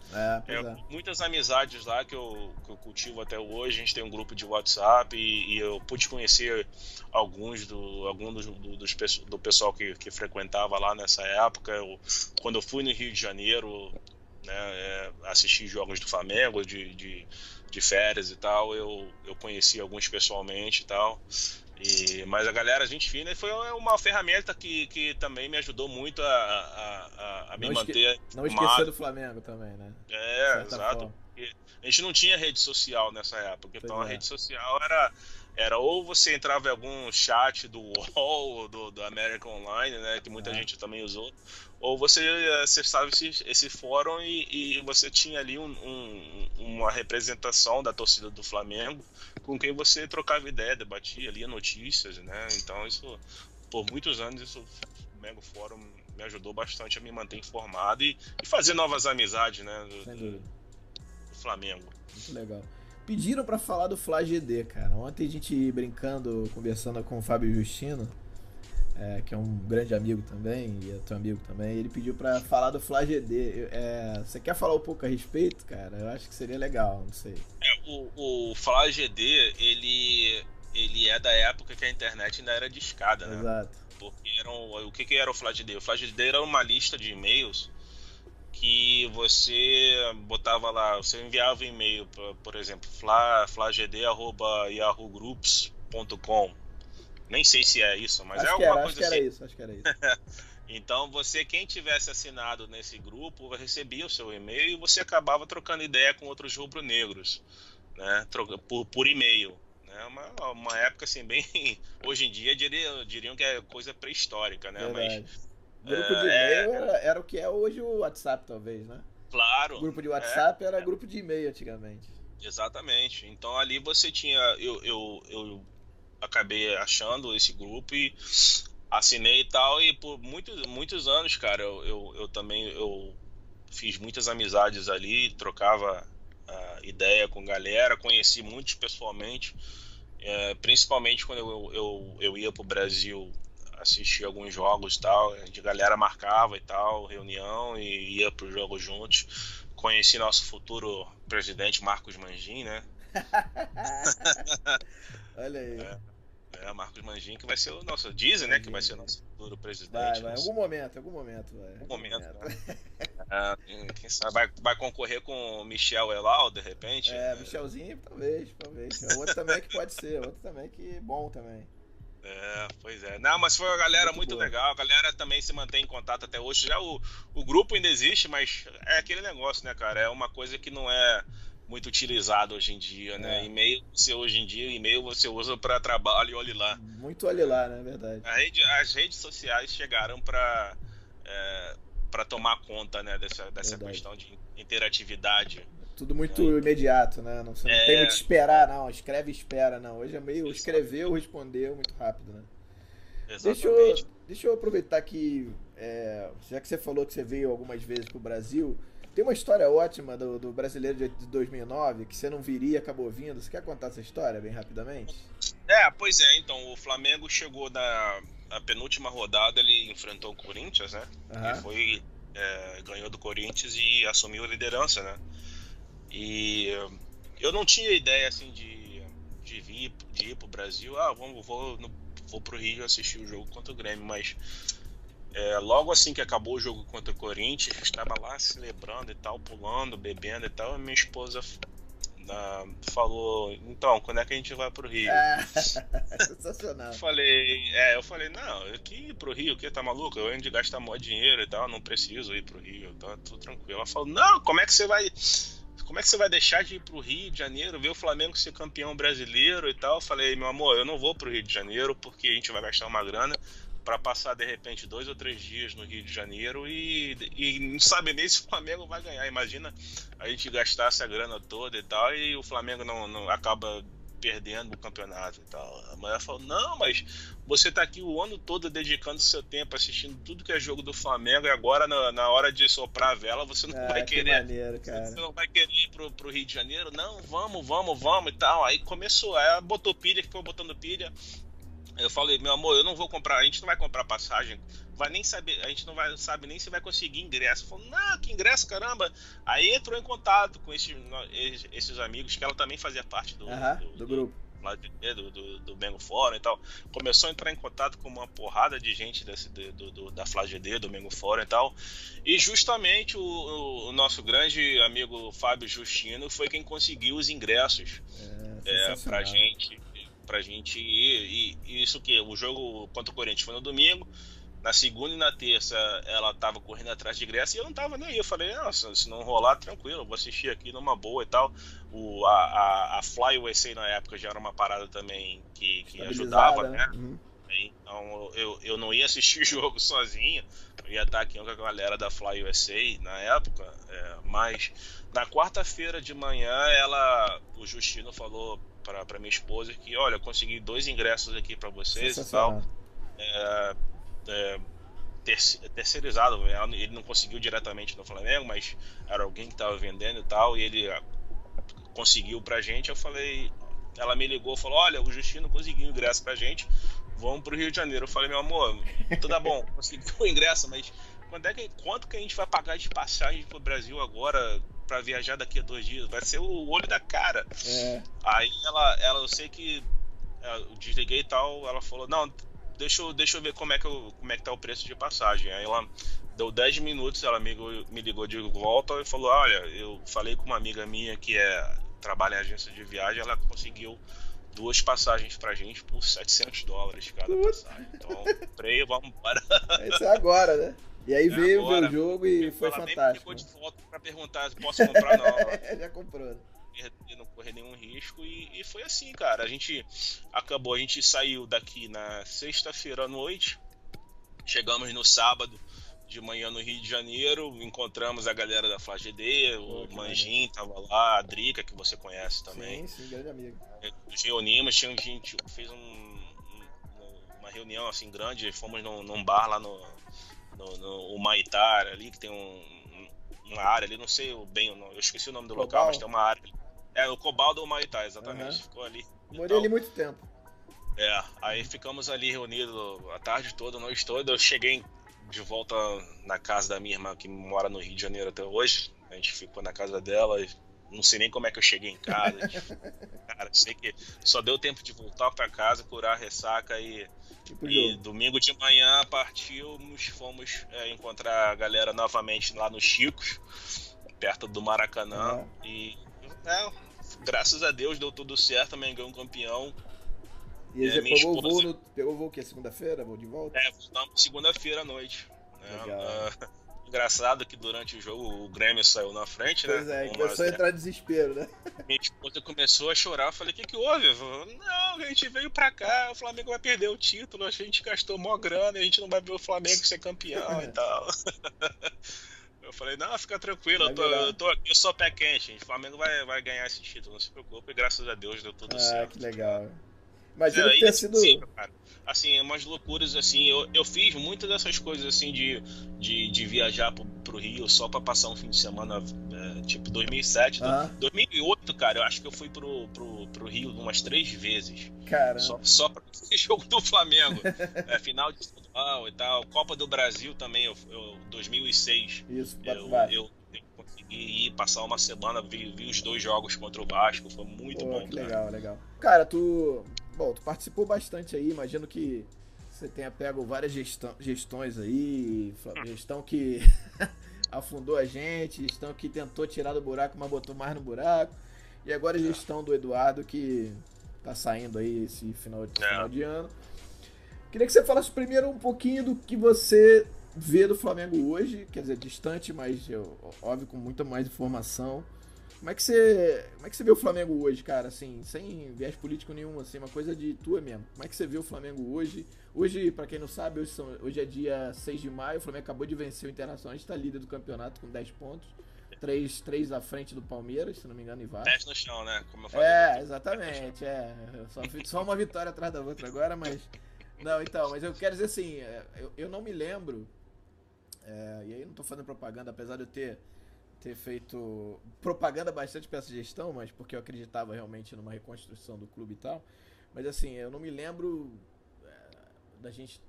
Muitas amizades lá que eu cultivo até hoje. A gente tem um grupo de WhatsApp e eu pude conhecer alguns do pessoal que frequentava lá nessa época. Quando eu fui no Rio de Janeiro, né, assistir jogos do Flamengo de férias e tal, eu conheci alguns pessoalmente e tal. Mas a galera, gente fina, foi uma ferramenta que também me ajudou muito a me manter. Não esquecer do Flamengo também, né? Exato. A gente não tinha rede social nessa época, então a rede social era ou você entrava em algum chat do UOL, do American Online, né, que muita gente também usou, ou você acessava esse fórum e você tinha ali uma representação da torcida do Flamengo com quem você trocava ideia, debatia, lia notícias, né? Então isso, por muitos anos, o Mengo Fórum me ajudou bastante a me manter informado e fazer novas amizades, né, do Flamengo. Muito legal. Pediram pra falar do Fla GD, cara. Ontem a gente brincando, conversando com o Fábio Justino, que é um grande amigo também, e é teu amigo também, ele pediu pra falar do Fla GD. Você quer falar um pouco a respeito, cara? Eu acho que seria legal, não sei. O Fla GD, ele é da época que a internet ainda era discada, né? Exato. Porque o que era o Fla GD? O Fla GD era uma lista de e-mails que você botava lá, você enviava um e-mail, por exemplo, flagd@yahoogroups.com. Nem sei se é isso, mas é alguma coisa assim. Acho que era isso. Então quem tivesse assinado nesse grupo, recebia o seu e-mail e você acabava trocando ideia com outros rubro-negros, né? Por e-mail. Né? Uma época assim, bem. Hoje em dia diriam que é coisa pré-histórica, né? Verdade. Mas. Grupo de e-mail era o que é hoje o WhatsApp, talvez, né? Claro. O grupo de WhatsApp era grupo de e-mail antigamente. Exatamente. Então ali você tinha. Eu acabei achando esse grupo e assinei e tal, e por muitos anos, cara, eu também fiz muitas amizades ali, trocava ideia com galera, conheci muitos pessoalmente, principalmente quando eu ia pro Brasil assistir alguns jogos e tal, a galera marcava e tal, reunião, e ia pro jogo juntos. Conheci nosso futuro presidente Marcos Mangin, né? Olha aí. Marcos Mangin, que vai ser o nosso. Dizem, né? Que vai ser o nosso futuro presidente. Vai, em algum momento vai. Né? Quem sabe vai concorrer com o Michel Elal, de repente. Michelzinho, talvez. Outro também que pode ser, outro também que bom também. Pois é. Não, mas foi uma galera muito legal. A galera também se mantém em contato até hoje. Já o grupo ainda existe, mas é aquele negócio, né, cara? É uma coisa que não é muito utilizado hoje em dia, né? E-mail, hoje em dia, e-mail você usa para trabalho e olhe lá. Muito olhe lá, né? Verdade. As redes sociais chegaram para tomar conta, né, dessa questão de interatividade. Tudo muito imediato, né? Você não tem muito esperar, não. Escreve e espera, não. Hoje é meio escreveu, respondeu muito rápido, né? Exatamente. Deixa eu aproveitar que, já que você falou que você veio algumas vezes pro Brasil, tem uma história ótima do brasileiro de 2009 que você não viria e acabou vindo. Você quer contar essa história bem rapidamente? Pois é. Então, o Flamengo chegou na penúltima rodada, ele enfrentou o Corinthians, né? Uhum. E ganhou do Corinthians e assumiu a liderança, né? E eu não tinha ideia, assim, de ir pro Brasil. Vou pro Rio assistir o jogo contra o Grêmio, mas logo assim que acabou o jogo contra o Corinthians, estava lá celebrando e tal, pulando, bebendo e tal, e minha esposa falou, então, quando é que a gente vai pro Rio? Sensacional. Eu falei, não, aqui pro Rio, o que, tá maluco? Eu ando de gastar maior dinheiro e tal, não preciso ir pro Rio, tá tudo tranquilo. Ela falou, não, como é que você vai deixar de ir pro Rio de Janeiro, ver o Flamengo ser campeão brasileiro e tal? Eu falei, meu amor, eu não vou pro Rio de Janeiro porque a gente vai gastar uma grana para passar de repente 2 ou 3 dias no Rio de Janeiro e não sabe nem se o Flamengo vai ganhar. Imagina a gente gastar essa grana toda e tal e o Flamengo não acaba perdendo o campeonato e tal. A mulher falou, não, mas você tá aqui o ano todo dedicando seu tempo assistindo tudo que é jogo do Flamengo e agora na hora de soprar a vela você não vai querer. Maneiro, cara. Você não vai querer ir pro Rio de Janeiro? Não, vamos e tal. Aí começou, ela botou pilha, ficou botando pilha. Eu falei, meu amor, eu não vou comprar, a gente não vai comprar passagem, vai nem saber, a gente não sabe nem se vai conseguir ingresso. Falou, não, que ingresso, caramba. Aí entrou em contato com esses amigos, que ela também fazia parte do grupo. Do Mengo Fórum e tal. Começou a entrar em contato com uma porrada de gente da Fla GD, do Mengo Fórum e tal. E justamente o nosso grande amigo Fábio Justino foi quem conseguiu os ingressos pra gente ir. E isso que o jogo contra o Corinthians foi no domingo. Na segunda e na terça ela tava correndo atrás de ingresso e eu não tava nem aí. Eu falei, nossa, se não rolar, tranquilo, eu vou assistir aqui numa boa e tal. A Fly USA na época já era uma parada também que ajudava, né? Uhum. Então eu não ia assistir o jogo sozinho, eu ia estar aqui com a galera da Fly USA na época, mas na quarta-feira de manhã o Justino falou pra minha esposa que, olha, eu consegui 2 ingressos aqui pra vocês e tal. Terceirizado, ele não conseguiu diretamente no Flamengo, mas era alguém que estava vendendo e tal, e ele conseguiu pra gente. Eu falei, ela me ligou e falou, olha, o Justino conseguiu ingresso pra gente, vamos pro Rio de Janeiro. Eu falei, meu amor, tudo tá bom, consegui o ingresso, mas quanto que a gente vai pagar de passagem pro Brasil agora pra viajar daqui a 2 dias? Vai ser o olho da cara. Aí eu sei que eu desliguei e tal, ela falou, não, deixa eu ver como é que tá o preço de passagem. Aí ela deu 10 minutos, ela me ligou de volta e falou, olha, eu falei com uma amiga minha que trabalha em agência de viagem, ela conseguiu 2 passagens pra gente por $700 cada passagem. Então, comprei, vamos embora. Isso é agora, né? E aí veio ver o jogo e foi fantástico. Ela nem me ligou de volta pra perguntar se posso comprar, não. Já comprou, né? Não correr nenhum risco e foi assim, cara. A gente saiu daqui na sexta-feira à noite, chegamos no sábado de manhã no Rio de Janeiro, encontramos a galera da FlaGD, o Manjin tava lá, a Drica, que você conhece também. Sim, grande amigo. Nos reunimos, fez uma reunião assim grande, fomos num bar lá no Humaitá ali, que tem uma área ali, não sei bem, eu esqueci o nome do local, mas tem uma área. O Cobal do Humaitá, exatamente. Ficou ali. Morei ali muito tempo. Aí ficamos ali reunidos a tarde toda, a noite toda. Eu cheguei de volta na casa da minha irmã, que mora no Rio de Janeiro até hoje. A gente ficou na casa dela. Não sei nem como é que eu cheguei em casa. Cara, sei que só deu tempo de voltar pra casa, curar a ressaca e domingo de manhã fomos encontrar a galera novamente lá no Chicos, perto do Maracanã. E graças a Deus deu tudo certo, o Mengão campeão. E aí você pegou o voo que é segunda-feira? Voo de volta? Voltamos segunda-feira à noite. Engraçado que durante o jogo o Grêmio saiu na frente, pois né? Começou a entrar em desespero, né? Minha esposa começou a chorar, eu falei, o que houve? Eu falei, não, a gente veio pra cá, o Flamengo vai perder o título, a gente gastou mó grana, a gente não vai ver o Flamengo ser campeão e tal. Eu falei, não, fica tranquilo, eu tô aqui, eu sou pé quente, o Flamengo vai ganhar esse título, não se preocupe, e graças a Deus deu tudo certo. Que legal. Imagina que ter sido... cara. Assim, umas loucuras, assim, eu fiz muitas dessas coisas, assim, de viajar pro Rio só pra passar um fim de semana, tipo 2007, 2008, cara, eu acho que eu fui pro Rio umas 3 vezes. Caramba. Só pra esse jogo do Flamengo, final de estadual e tal, Copa do Brasil também, 2006. Isso, eu consegui ir, passar uma semana, vi os 2 jogos contra o Vasco, foi muito bom, que cara. Legal. Cara, tu participou bastante aí, imagino que você tenha pego várias gestões aí, gestão que afundou a gente, gestão que tentou tirar do buraco, mas botou mais no buraco, e agora a gestão do Eduardo que tá saindo aí esse final de ano. Queria que você falasse primeiro um pouquinho do que você vê do Flamengo hoje, quer dizer, distante, mas óbvio com muita mais informação. Como é que você vê o Flamengo hoje, cara, assim, sem viés político nenhum, assim, uma coisa de tua mesmo? Como é que você vê o Flamengo hoje? Hoje, pra quem não sabe, hoje é dia 6 de maio, o Flamengo acabou de vencer o Internacional, a gente tá líder do campeonato com 10 pontos, 3 à frente do Palmeiras, se não me engano, e Vasco. 10 no chão, né? Como eu falei. Exatamente, só uma vitória atrás da outra agora, mas... Não, então, mas eu quero dizer assim, eu não me lembro, e aí não tô fazendo propaganda, apesar de eu ter feito propaganda bastante para essa gestão, mas porque eu acreditava realmente numa reconstrução do clube e tal, mas assim, eu não me lembro da gente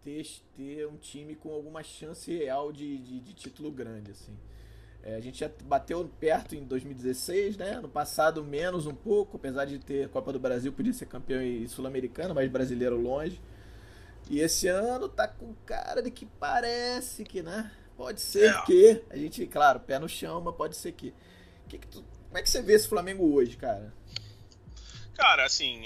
ter um time com alguma chance real de título grande, assim. A gente já bateu perto em 2016, né? No passado menos um pouco, apesar de ter Copa do Brasil, podia ser campeão e sul-americano, mas brasileiro longe. E esse ano tá com cara de que parece que, né? Pode ser que, a gente, claro, pé no chão, mas pode ser que. Como é que você vê esse Flamengo hoje, cara? Cara, assim,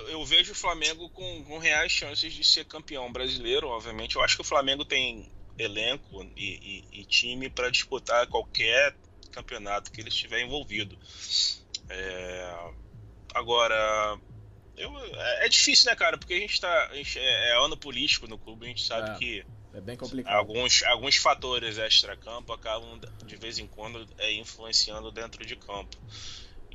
eu vejo o Flamengo com reais chances de ser campeão brasileiro, obviamente. Eu acho que o Flamengo tem elenco e time para disputar qualquer campeonato que ele estiver envolvido. Agora, é difícil, né, cara? Porque a gente é ano político no clube, a gente sabe que é bem complicado. Alguns fatores extra-campo acabam, de vez em quando, influenciando dentro de campo.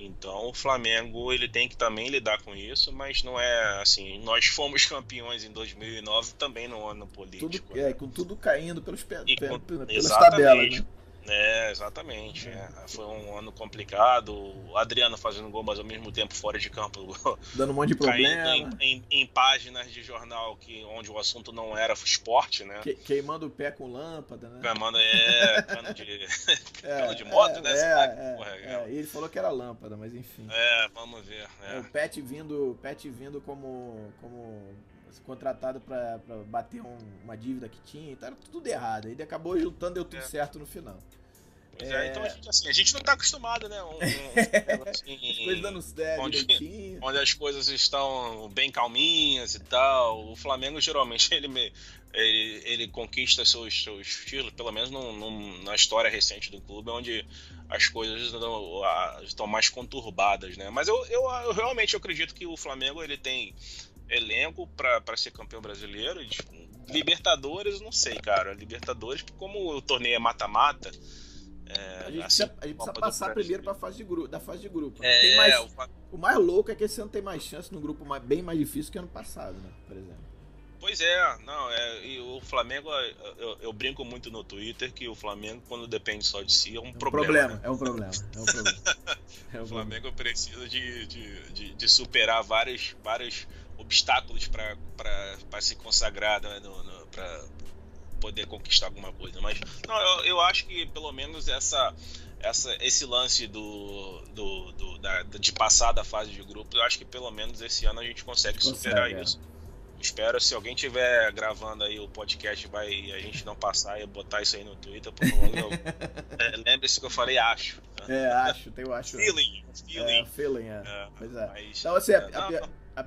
Então o Flamengo ele tem que também lidar com isso, mas não é assim, nós fomos campeões em 2009 também no ano político. Com tudo caindo pelas tabelas, né? Exatamente. Foi um ano complicado. O Adriano fazendo gol, mas ao mesmo tempo fora de campo. Dando um monte de problema. Caindo em páginas de jornal onde o assunto não era esporte, né? Queimando o pé com lâmpada, né? Queimando cano de moto, né? E ele falou que era lâmpada, mas enfim. Vamos ver. O Pet vindo como contratado pra bater uma dívida que tinha, então era tudo errado. Ele acabou juntando, deu tudo certo no final. Então a gente não tá acostumado, né? As coisas dando certo direitinho. Onde as coisas estão bem calminhas e tal. O Flamengo geralmente ele conquista seus títulos, pelo menos na história recente do clube, onde as coisas estão mais conturbadas, né? Mas eu realmente acredito que o Flamengo ele tem elenco para ser campeão brasileiro. Libertadores, não sei, cara. Libertadores, como o torneio é mata-mata, a gente precisa passar primeiro da fase de grupo. O mais louco é que esse ano tem mais chance no grupo bem mais difícil que ano passado, né? Por exemplo. Pois e o Flamengo, eu brinco muito no Twitter que o Flamengo, quando depende só de si, é um problema. Né? É um problema. O Flamengo precisa de superar vários obstáculos para se consagrar, né, para poder conquistar alguma coisa. Mas eu acho que pelo menos esse lance de passar da fase de grupo, eu acho que pelo menos esse ano a gente consegue superar isso. Espero, se alguém estiver gravando aí o podcast e a gente não passar e botar isso aí no Twitter, por favor, lembre-se que eu falei acho. Tem o acho. Feeling. Pois é. Mas, então, a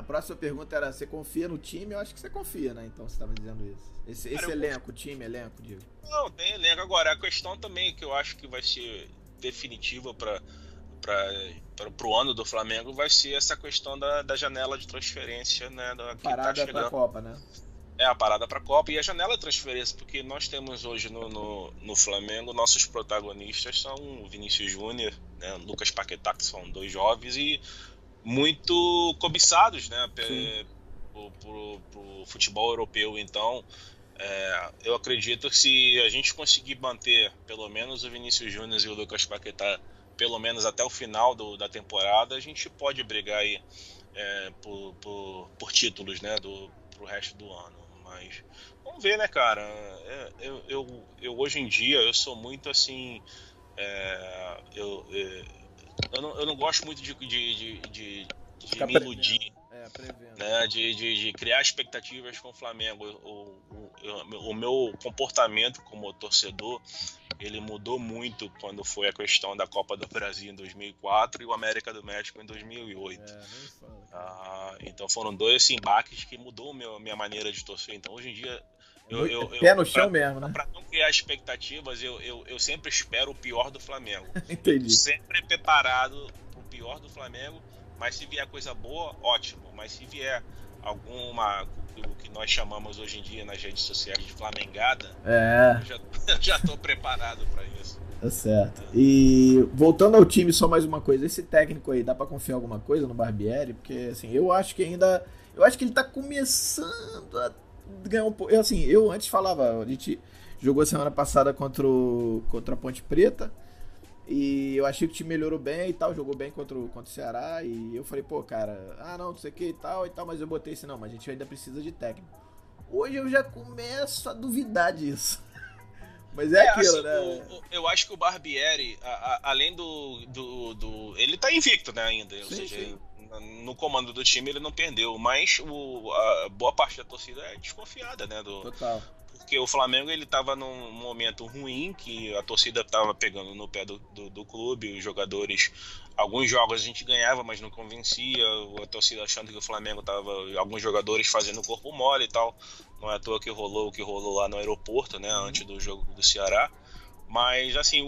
próxima pergunta era: você confia no time? Eu acho que você confia, né? Então você estava dizendo isso. Esse elenco, digo. Não, tem elenco. Agora, a questão também que eu acho que vai ser definitiva para o ano do Flamengo vai ser essa questão da janela de transferência, né? Parada para a Copa, né? A parada para a Copa e a janela de transferência, porque nós temos hoje no Flamengo, nossos protagonistas são o Vinícius Júnior, né, Lucas Paquetá, que são dois jovens e muito cobiçados, né, pro futebol europeu. Então, eu acredito que se a gente conseguir manter pelo menos o Vinícius Júnior e o Lucas Paquetá pelo menos até o final da temporada, a gente pode brigar aí por títulos, né, pro resto do ano. Mas vamos ver, né, cara? Eu hoje em dia eu sou muito assim, eu não gosto muito de me iludir, né, de criar expectativas com o Flamengo. O meu comportamento como torcedor, ele mudou muito quando foi a questão da Copa do Brasil em 2004 e o América do México em 2008. Então foram dois embaques que mudou minha maneira de torcer. Então hoje em dia pé no chão mesmo, né? Para não criar expectativas, eu sempre espero o pior do Flamengo. Entendi. Sempre preparado pro pior do Flamengo, mas se vier coisa boa, ótimo. Mas se vier o que nós chamamos hoje em dia nas redes sociais de flamengada, eu já tô preparado para isso. Tá certo. E voltando ao time, só mais uma coisa. Esse técnico aí, dá pra confiar em alguma coisa no Barbieri? Porque, assim, eu acho que ele tá começando a ganhar um pouco. Assim, eu antes falava, a gente jogou semana passada contra a Ponte Preta e eu achei que o time melhorou bem e tal, jogou bem contra o Ceará e eu falei, pô, cara, não sei o que e tal, mas eu botei assim, não, mas a gente ainda precisa de técnico. Hoje eu já começo a duvidar disso. Mas aquilo, assim, né? Eu acho que o Barbieri, além ele tá invicto, né, ainda. Ou seja, no comando do time ele não perdeu, mas a boa parte da torcida é desconfiada, né? Total. Porque o Flamengo ele tava num momento ruim, que a torcida tava pegando no pé do clube, os jogadores, alguns jogos a gente ganhava, mas não convencia, a torcida achando que o Flamengo tava, alguns jogadores fazendo corpo mole e tal. Não é à toa que rolou o que rolou lá no aeroporto, né, antes do jogo do Ceará. Mas, assim,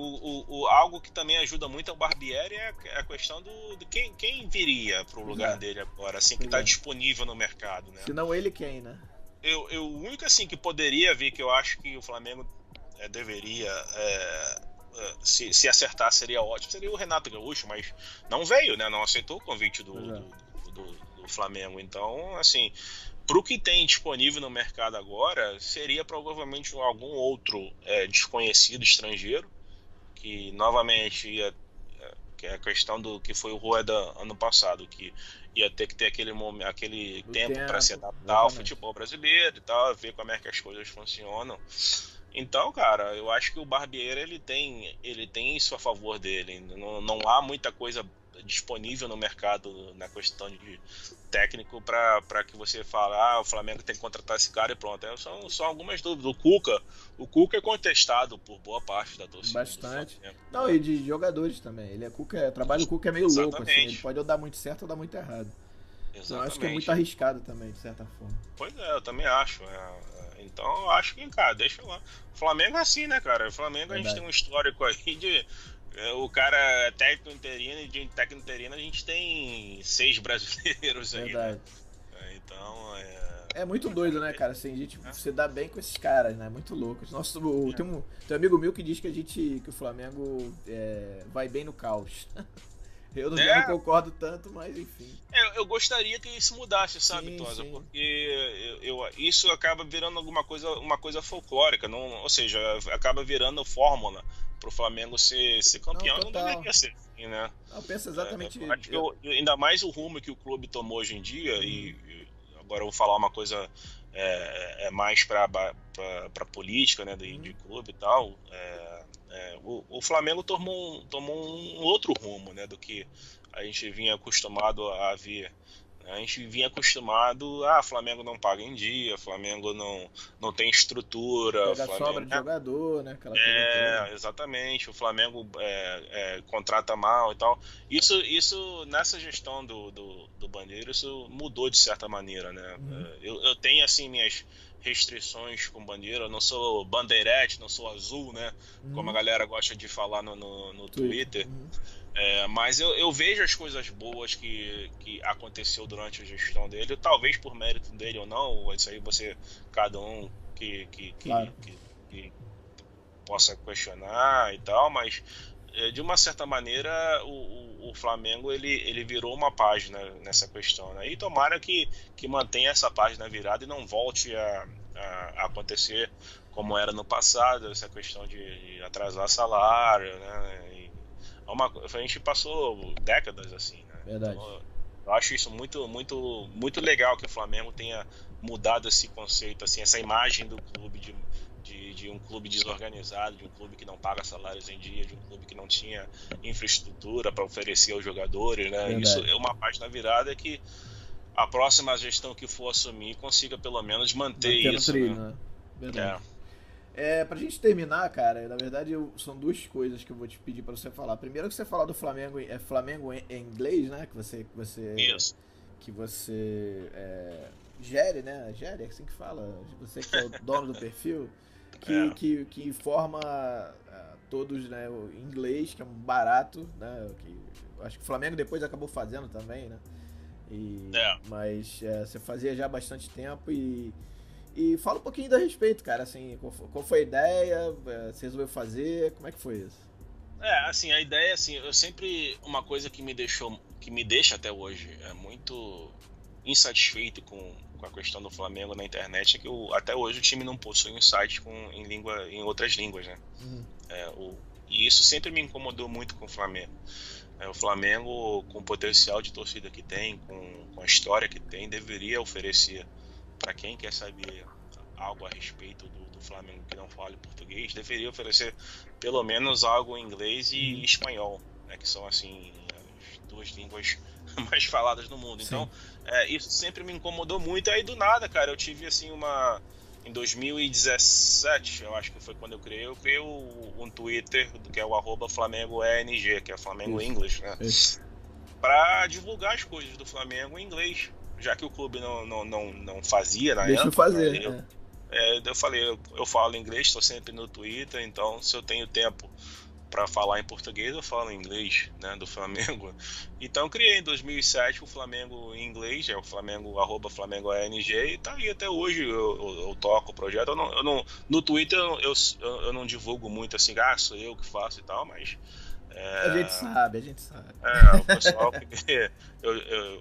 algo que também ajuda muito ao Barbieri é a questão de quem viria pro lugar dele agora, assim, que tá disponível no mercado, né? Se não ele, quem, né? O único, assim, que poderia vir, que eu acho que o Flamengo deveria, se acertar, seria ótimo, seria o Renato Gaúcho, mas não veio, né? Não aceitou o convite do Flamengo. Então, assim, pro que tem disponível no mercado agora, seria provavelmente algum outro desconhecido estrangeiro, que novamente que é a questão do que foi o Rueda ano passado, que ia ter que ter aquele tempo para se adaptar ao futebol brasileiro e tal, ver como é que as coisas funcionam. Então, cara, eu acho que o Barbieri ele tem isso a favor dele. Não há muita coisa disponível no mercado na questão de técnico para que você fale, o Flamengo tem que contratar esse cara e pronto. São algumas dúvidas. O Cuca é contestado por boa parte da torcida. Bastante. Não, e de jogadores também. O trabalho do Cuca é meio louco, assim. Ele pode ou dar muito certo ou dar muito errado. Então, eu acho que é muito arriscado também, de certa forma. Pois é, eu também acho. Então, eu acho que, cara, deixa lá. O Flamengo é assim, né, cara? O Flamengo, a gente tem um histórico aí de... O cara é técnico interino, e de técnico interino a gente tem 6 brasileiros aí, né? Então, é muito doido, né, cara? Assim, a gente se dá bem com esses caras, né? Muito louco. Tem um amigo meu que diz que o Flamengo vai bem no caos. Eu não concordo tanto, mas enfim. Eu gostaria que isso mudasse, sabe, Tosa? Porque isso acaba virando uma coisa folclórica, ou seja, acaba virando fórmula pro Flamengo ser campeão. Não deveria ser assim, né? Não, pensa exatamente isso. Acho que ainda mais o rumo que o clube tomou hoje em dia, e agora eu vou falar uma coisa mais pra política, né, de clube e tal. O Flamengo tomou um outro rumo, né, do que a gente vinha acostumado a ver. A gente vinha acostumado, o Flamengo não paga em dia, Flamengo não tem estrutura. Pega sobra de jogador, né? Exatamente. O Flamengo contrata mal e tal. Isso nessa gestão do Bandeira, isso mudou de certa maneira, né? Eu tenho, assim, minhas restrições com Bandeira. Eu não sou bandeirete, não sou azul, né? Como a galera gosta de falar no Twitter. Mas eu vejo as coisas boas que aconteceu durante a gestão dele, talvez por mérito dele ou não, isso aí cada um que possa questionar e tal, mas de uma certa maneira o Flamengo ele virou uma página nessa questão, né? E tomara que mantenha essa página virada e não volte a acontecer como era no passado, essa questão de atrasar salário, né? A gente passou décadas assim, né? Verdade. Então, eu acho isso muito, muito, muito legal que o Flamengo tenha mudado esse conceito, assim, essa imagem do clube de um clube desorganizado, de um clube que não paga salários em dia, de um clube que não tinha infraestrutura para oferecer aos jogadores, né? Verdade. Isso é uma página virada que a próxima gestão que for assumir consiga pelo menos manter isso. Né? Verdade. Pra gente terminar, cara, na verdade são duas coisas que eu vou te pedir pra você falar. Primeiro, que você falar do Flamengo, Flamengo em inglês, né? Isso. Que você gere, né? Gere, é assim que fala. Você que é o dono do perfil, que informa todos, né, em inglês, que é um barato, né? Que acho que o Flamengo depois acabou fazendo também, né? Mas você fazia já há bastante tempo e fala um pouquinho a respeito, cara, assim, qual foi a ideia, você resolveu fazer, como é que foi isso? Assim, a ideia, assim, eu sempre, uma coisa que me deixa até hoje muito insatisfeito com a questão do Flamengo na internet é que até hoje o time não possui um site em outras línguas, né? E isso sempre me incomodou muito com o Flamengo. O Flamengo, com o potencial de torcida que tem, com a história que tem, deveria oferecer para quem quer saber algo a respeito do Flamengo que não fale português, deveria oferecer pelo menos algo em inglês e espanhol, né, que são, assim, as duas línguas mais faladas no mundo. Sim. Então, isso sempre me incomodou muito. Aí, do nada, cara, eu tive, assim, em 2017, eu acho que foi quando eu criei um Twitter, que é o @FlamengoENG, que é Flamengo English, né? Para divulgar as coisas do Flamengo em inglês, já que o clube não fazia na época. Deixa eu fazer. Eu falei, eu falo inglês, estou sempre no Twitter, então se eu tenho tempo para falar em português, eu falo em inglês, né, do Flamengo. Então criei em 2007 o Flamengo em inglês, é o Flamengo @FlamengoENG, e tá aí até hoje. Eu toco o projeto. No Twitter eu não divulgo muito assim, sou eu que faço e tal, mas A gente sabe, a gente sabe. O pessoal que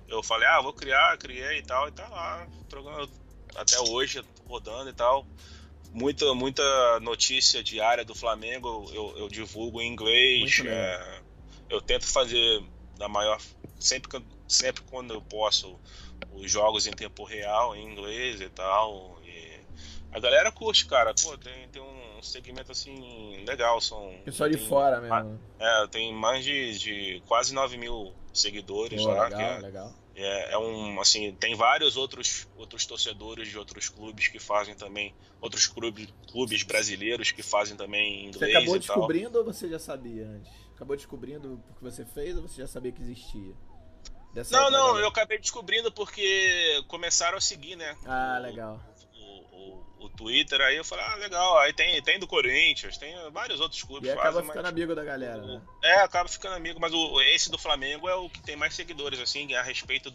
eu falei, vou criei e tal, e tá lá, trocando até hoje, rodando e tal. Muita notícia diária do Flamengo eu divulgo em inglês. Eu tento fazer sempre quando eu posso os jogos em tempo real em inglês e tal. E a galera curte, cara. Pô, tem um segmento assim legal. Pessoal de fora mesmo. Tem mais de quase 9 mil seguidores lá. Legal, legal. Assim, tem vários outros torcedores de outros clubes que fazem também, outros clubes brasileiros que fazem também em inglês. Você acabou descobrindo ou você já sabia antes? Acabou descobrindo porque você fez ou você já sabia que existia? Não, eu acabei descobrindo porque começaram a seguir, né? Legal. O Twitter, aí eu falei, legal, aí tem do Corinthians, tem vários outros clubes. E acaba ficando amigo da galera, né? Acaba ficando amigo, mas esse do Flamengo é o que tem mais seguidores, assim, a respeito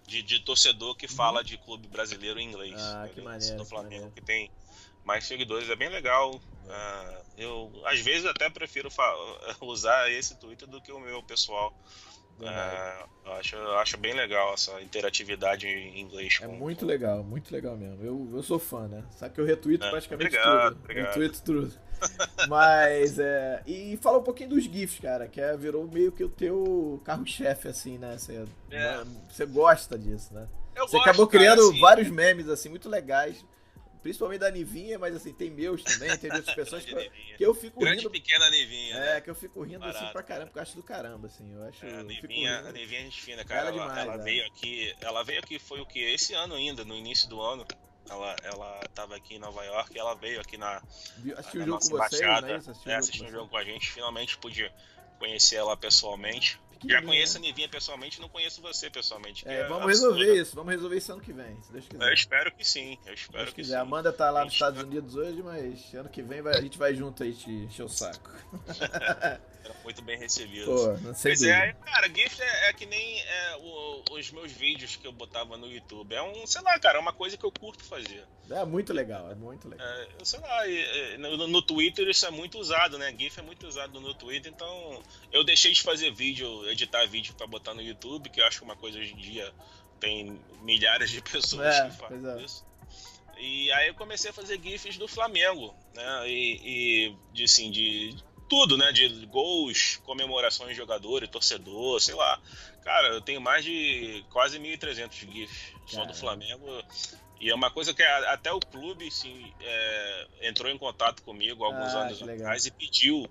de torcedor que fala de clube brasileiro em inglês. Que maneiro. Esse do Flamengo que tem mais seguidores, é bem legal. Eu, às vezes, até prefiro usar esse Twitter do que o meu pessoal. Eu acho bem legal essa interatividade em inglês. Muito legal mesmo. Eu sou fã, né? Sabe que eu retuito praticamente tudo. Obrigado. Eu retuito tudo. Mas, e fala um pouquinho dos GIFs, cara, que virou meio que o teu carro-chefe, assim, né? Você gosta disso, né? Você acabou criando vários memes, assim, muito legais. Principalmente da Nivinha, mas assim, tem meus também, tem outras pessoas que eu fico rindo. Grande pequena Nivinha, né? Que eu fico rindo assim pra caramba, porque eu acho do caramba, assim. Eu acho. A Nivinha é gente fina, cara. Ela veio aqui, foi o que? Esse ano ainda, no início do ano. Ela tava aqui em Nova York, ela veio aqui assistiu o jogo com vocês, né? Assistiu um jogo com a gente, finalmente pude conhecer ela pessoalmente. Já conheço a Nivinha pessoalmente, não conheço você pessoalmente. Vamos resolver isso ano que vem, se Deus quiser. Eu espero que sim, que sim. A Amanda tá lá nos Estados Unidos hoje, mas ano que vem a gente vai junto aí te encher o saco. Muito bem recebido. Pô, não sei. Mas cara, GIF é que nem os meus vídeos que eu botava no YouTube. Sei lá, cara, é uma coisa que eu curto fazer. É muito legal, sei lá, no Twitter isso é muito usado, né? GIF é muito usado no Twitter, então eu deixei de fazer editar vídeo pra botar no YouTube, que eu acho que uma coisa hoje em dia tem milhares de pessoas que fazem isso. E aí eu comecei a fazer GIFs do Flamengo, né? E de tudo, né? De gols, comemorações de jogador e torcedor, sei lá. Cara, eu tenho mais de quase 1.300 GIFs só do Flamengo. E é uma coisa que até o clube entrou em contato comigo alguns anos atrás e pediu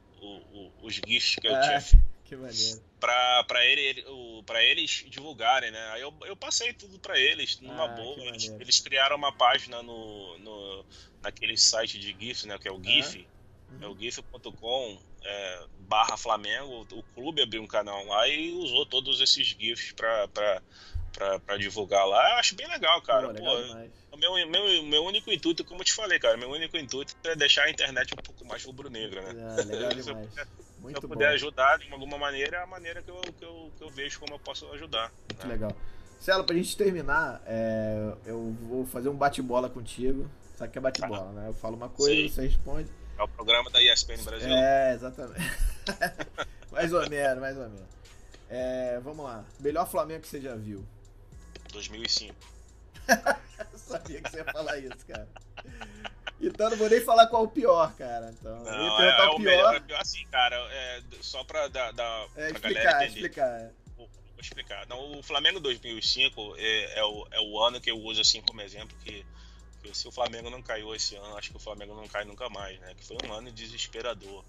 os GIFs que eu tinha feito. Que maneiro. Pra eles divulgarem, né? Aí eu passei tudo pra eles, numa boa. Eles criaram uma página naquele site de GIFs, né? Que é o GIF. É o gif.com /Flamengo. O clube abriu um canal lá e usou todos esses GIFs pra divulgar lá. Eu acho bem legal, cara. O meu único intuito, como eu te falei, cara, meu único intuito é deixar a internet um pouco mais rubro-negra, né? Legal demais. Se eu puder ajudar de alguma maneira, é a maneira que eu vejo como eu posso ajudar. Muito legal. Celo, pra gente terminar, eu vou fazer um bate-bola contigo. Sabe o que é bate-bola, né? Eu falo uma coisa, você responde. É o programa da ESPN Brasil. Exatamente. mais ou menos. Vamos lá. Melhor Flamengo que você já viu? 2005. Eu sabia que você ia falar isso, cara. Então não vou nem falar qual é o pior, cara. Então, não, eu ia perguntar o pior. Assim, cara, só pra dar pra galera entender. Explicar. Vou explicar. Não, o Flamengo 2005 é o ano que eu uso assim como exemplo que se o Flamengo não caiu esse ano, acho que o Flamengo não cai nunca mais, né? Que foi um ano desesperador.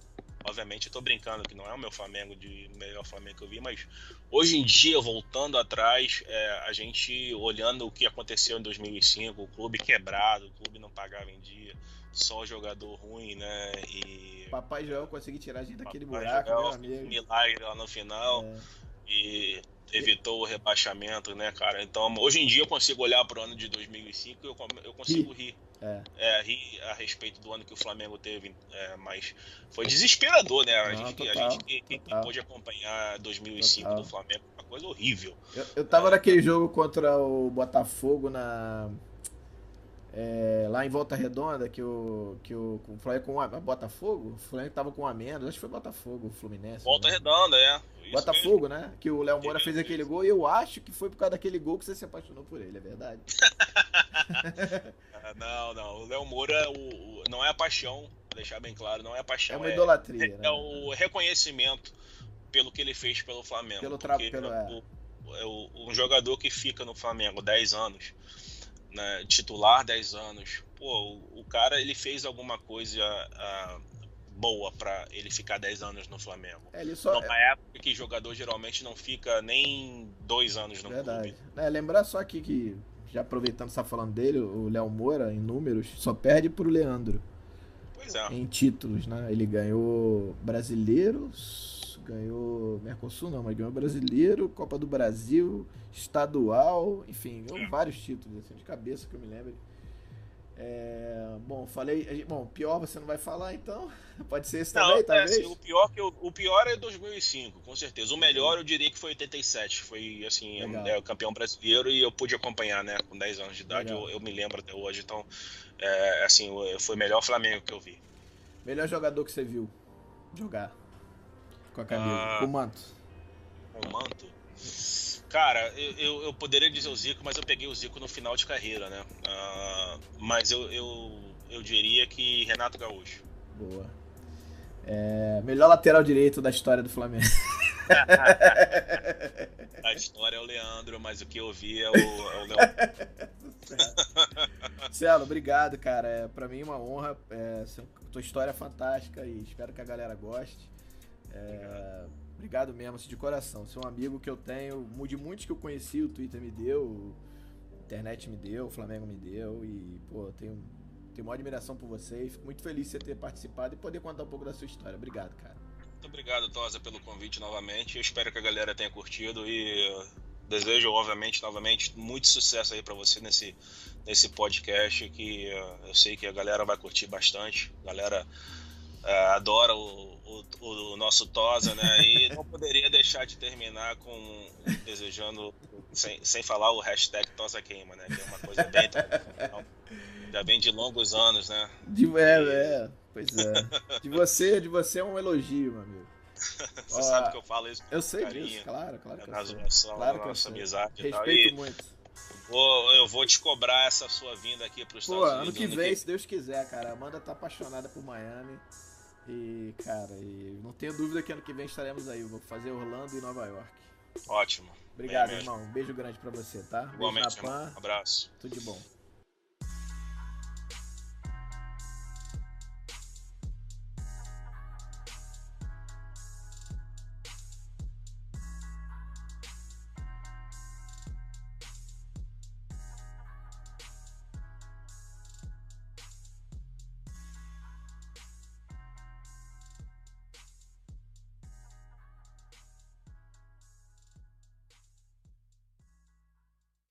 Obviamente eu tô brincando que não é o meu Flamengo de melhor Flamengo que eu vi, mas hoje em dia, voltando atrás, a gente olhando o que aconteceu em 2005, o clube quebrado, o clube não pagava em dia, só jogador ruim, né? E Papai Joel conseguiu tirar a gente daquele buraco, meu amigo. Milagre lá no final e evitou o rebaixamento, né, cara? Então, hoje em dia eu consigo olhar pro ano de 2005 e eu consigo rir. Rir a respeito do ano que o Flamengo teve, mas foi desesperador, né? A gente que pôde acompanhar 2005 do Flamengo, uma coisa horrível. Eu tava naquele jogo contra o Botafogo lá em Volta Redonda, o Flamengo com o Botafogo, o Flamengo tava com um a menos, acho que foi Botafogo, o Fluminense. Volta né? Redonda, isso Botafogo, mesmo. né? Que o Léo Moura fez aquele gol e eu acho que foi por causa daquele gol que você se apaixonou por ele, é verdade? Não. O Léo Moura não é a paixão, vou deixar bem claro, não é a É paixão. uma idolatria, né? É o reconhecimento pelo que ele fez pelo Flamengo. Um jogador que fica no Flamengo 10 anos, né, titular 10 anos, pô, o cara ele fez alguma coisa boa pra ele ficar 10 anos no Flamengo. Numa época que jogador geralmente não fica nem 2 anos no clube. Lembrar só aqui que, já aproveitando que você tá falando dele, o Léo Moura, em números, só perde pro Leandro. Pois é. Em títulos, né? Ele ganhou Brasileiros, ganhou Mercosul não, mas ganhou Brasileiro, Copa do Brasil, Estadual, enfim, ganhou vários títulos, assim, de cabeça que eu me lembro. Bom, pior você não vai falar, então? Pode ser esse também, talvez? Assim, o pior é 2005, com certeza. O melhor eu diria que foi 87, foi assim, o campeão brasileiro e eu pude acompanhar, né, com 10 anos de idade, eu me lembro até hoje, então, assim, foi o melhor Flamengo que eu vi. Melhor jogador que você viu jogar com a camisa, com o manto? Com o manto? Cara, eu poderia dizer o Zico, mas eu peguei o Zico no final de carreira, né? Mas eu diria que Renato Gaúcho. Boa. Melhor lateral direito da história do Flamengo. A história é o Leandro, mas o que eu vi é o Leandro. Marcelo, obrigado, cara. Pra mim é uma honra. Tua história é fantástica e espero que a galera goste. Obrigado mesmo, assim, de coração. Você é um amigo que eu tenho, de muitos que eu conheci, o Twitter me deu, a internet me deu, o Flamengo me deu e, pô, tenho maior admiração por você e fico muito feliz de você ter participado e poder contar um pouco da sua história. Obrigado, cara. Muito obrigado, Tosa, pelo convite novamente. Eu espero que a galera tenha curtido e desejo, obviamente, novamente, muito sucesso aí pra você nesse podcast, que eu sei que a galera vai curtir bastante. A galera adora o nosso Tosa, né? E não poderia deixar de terminar desejando, sem falar o hashtag Tosa Queima, né? Que é uma coisa bem tradicional. Já vem de longos anos, né? Pois é. De você é um elogio, meu amigo. Você sabe que eu falo isso com eu sei carinho, disso, claro que eu sei. Na zoação, Claro na que nossa eu sei. amizade. Respeito muito. Eu vou te cobrar essa sua vinda aqui para os Estados Unidos. Ano que vem, se Deus quiser, cara. A Amanda tá apaixonada por Miami. E, cara, não tenho dúvida que ano que vem estaremos aí. Vou fazer Orlando e Nova York. Ótimo. Obrigado, irmão. Um beijo grande pra você, tá? Igualmente, beijo na Pan. Abraço. Tudo de bom.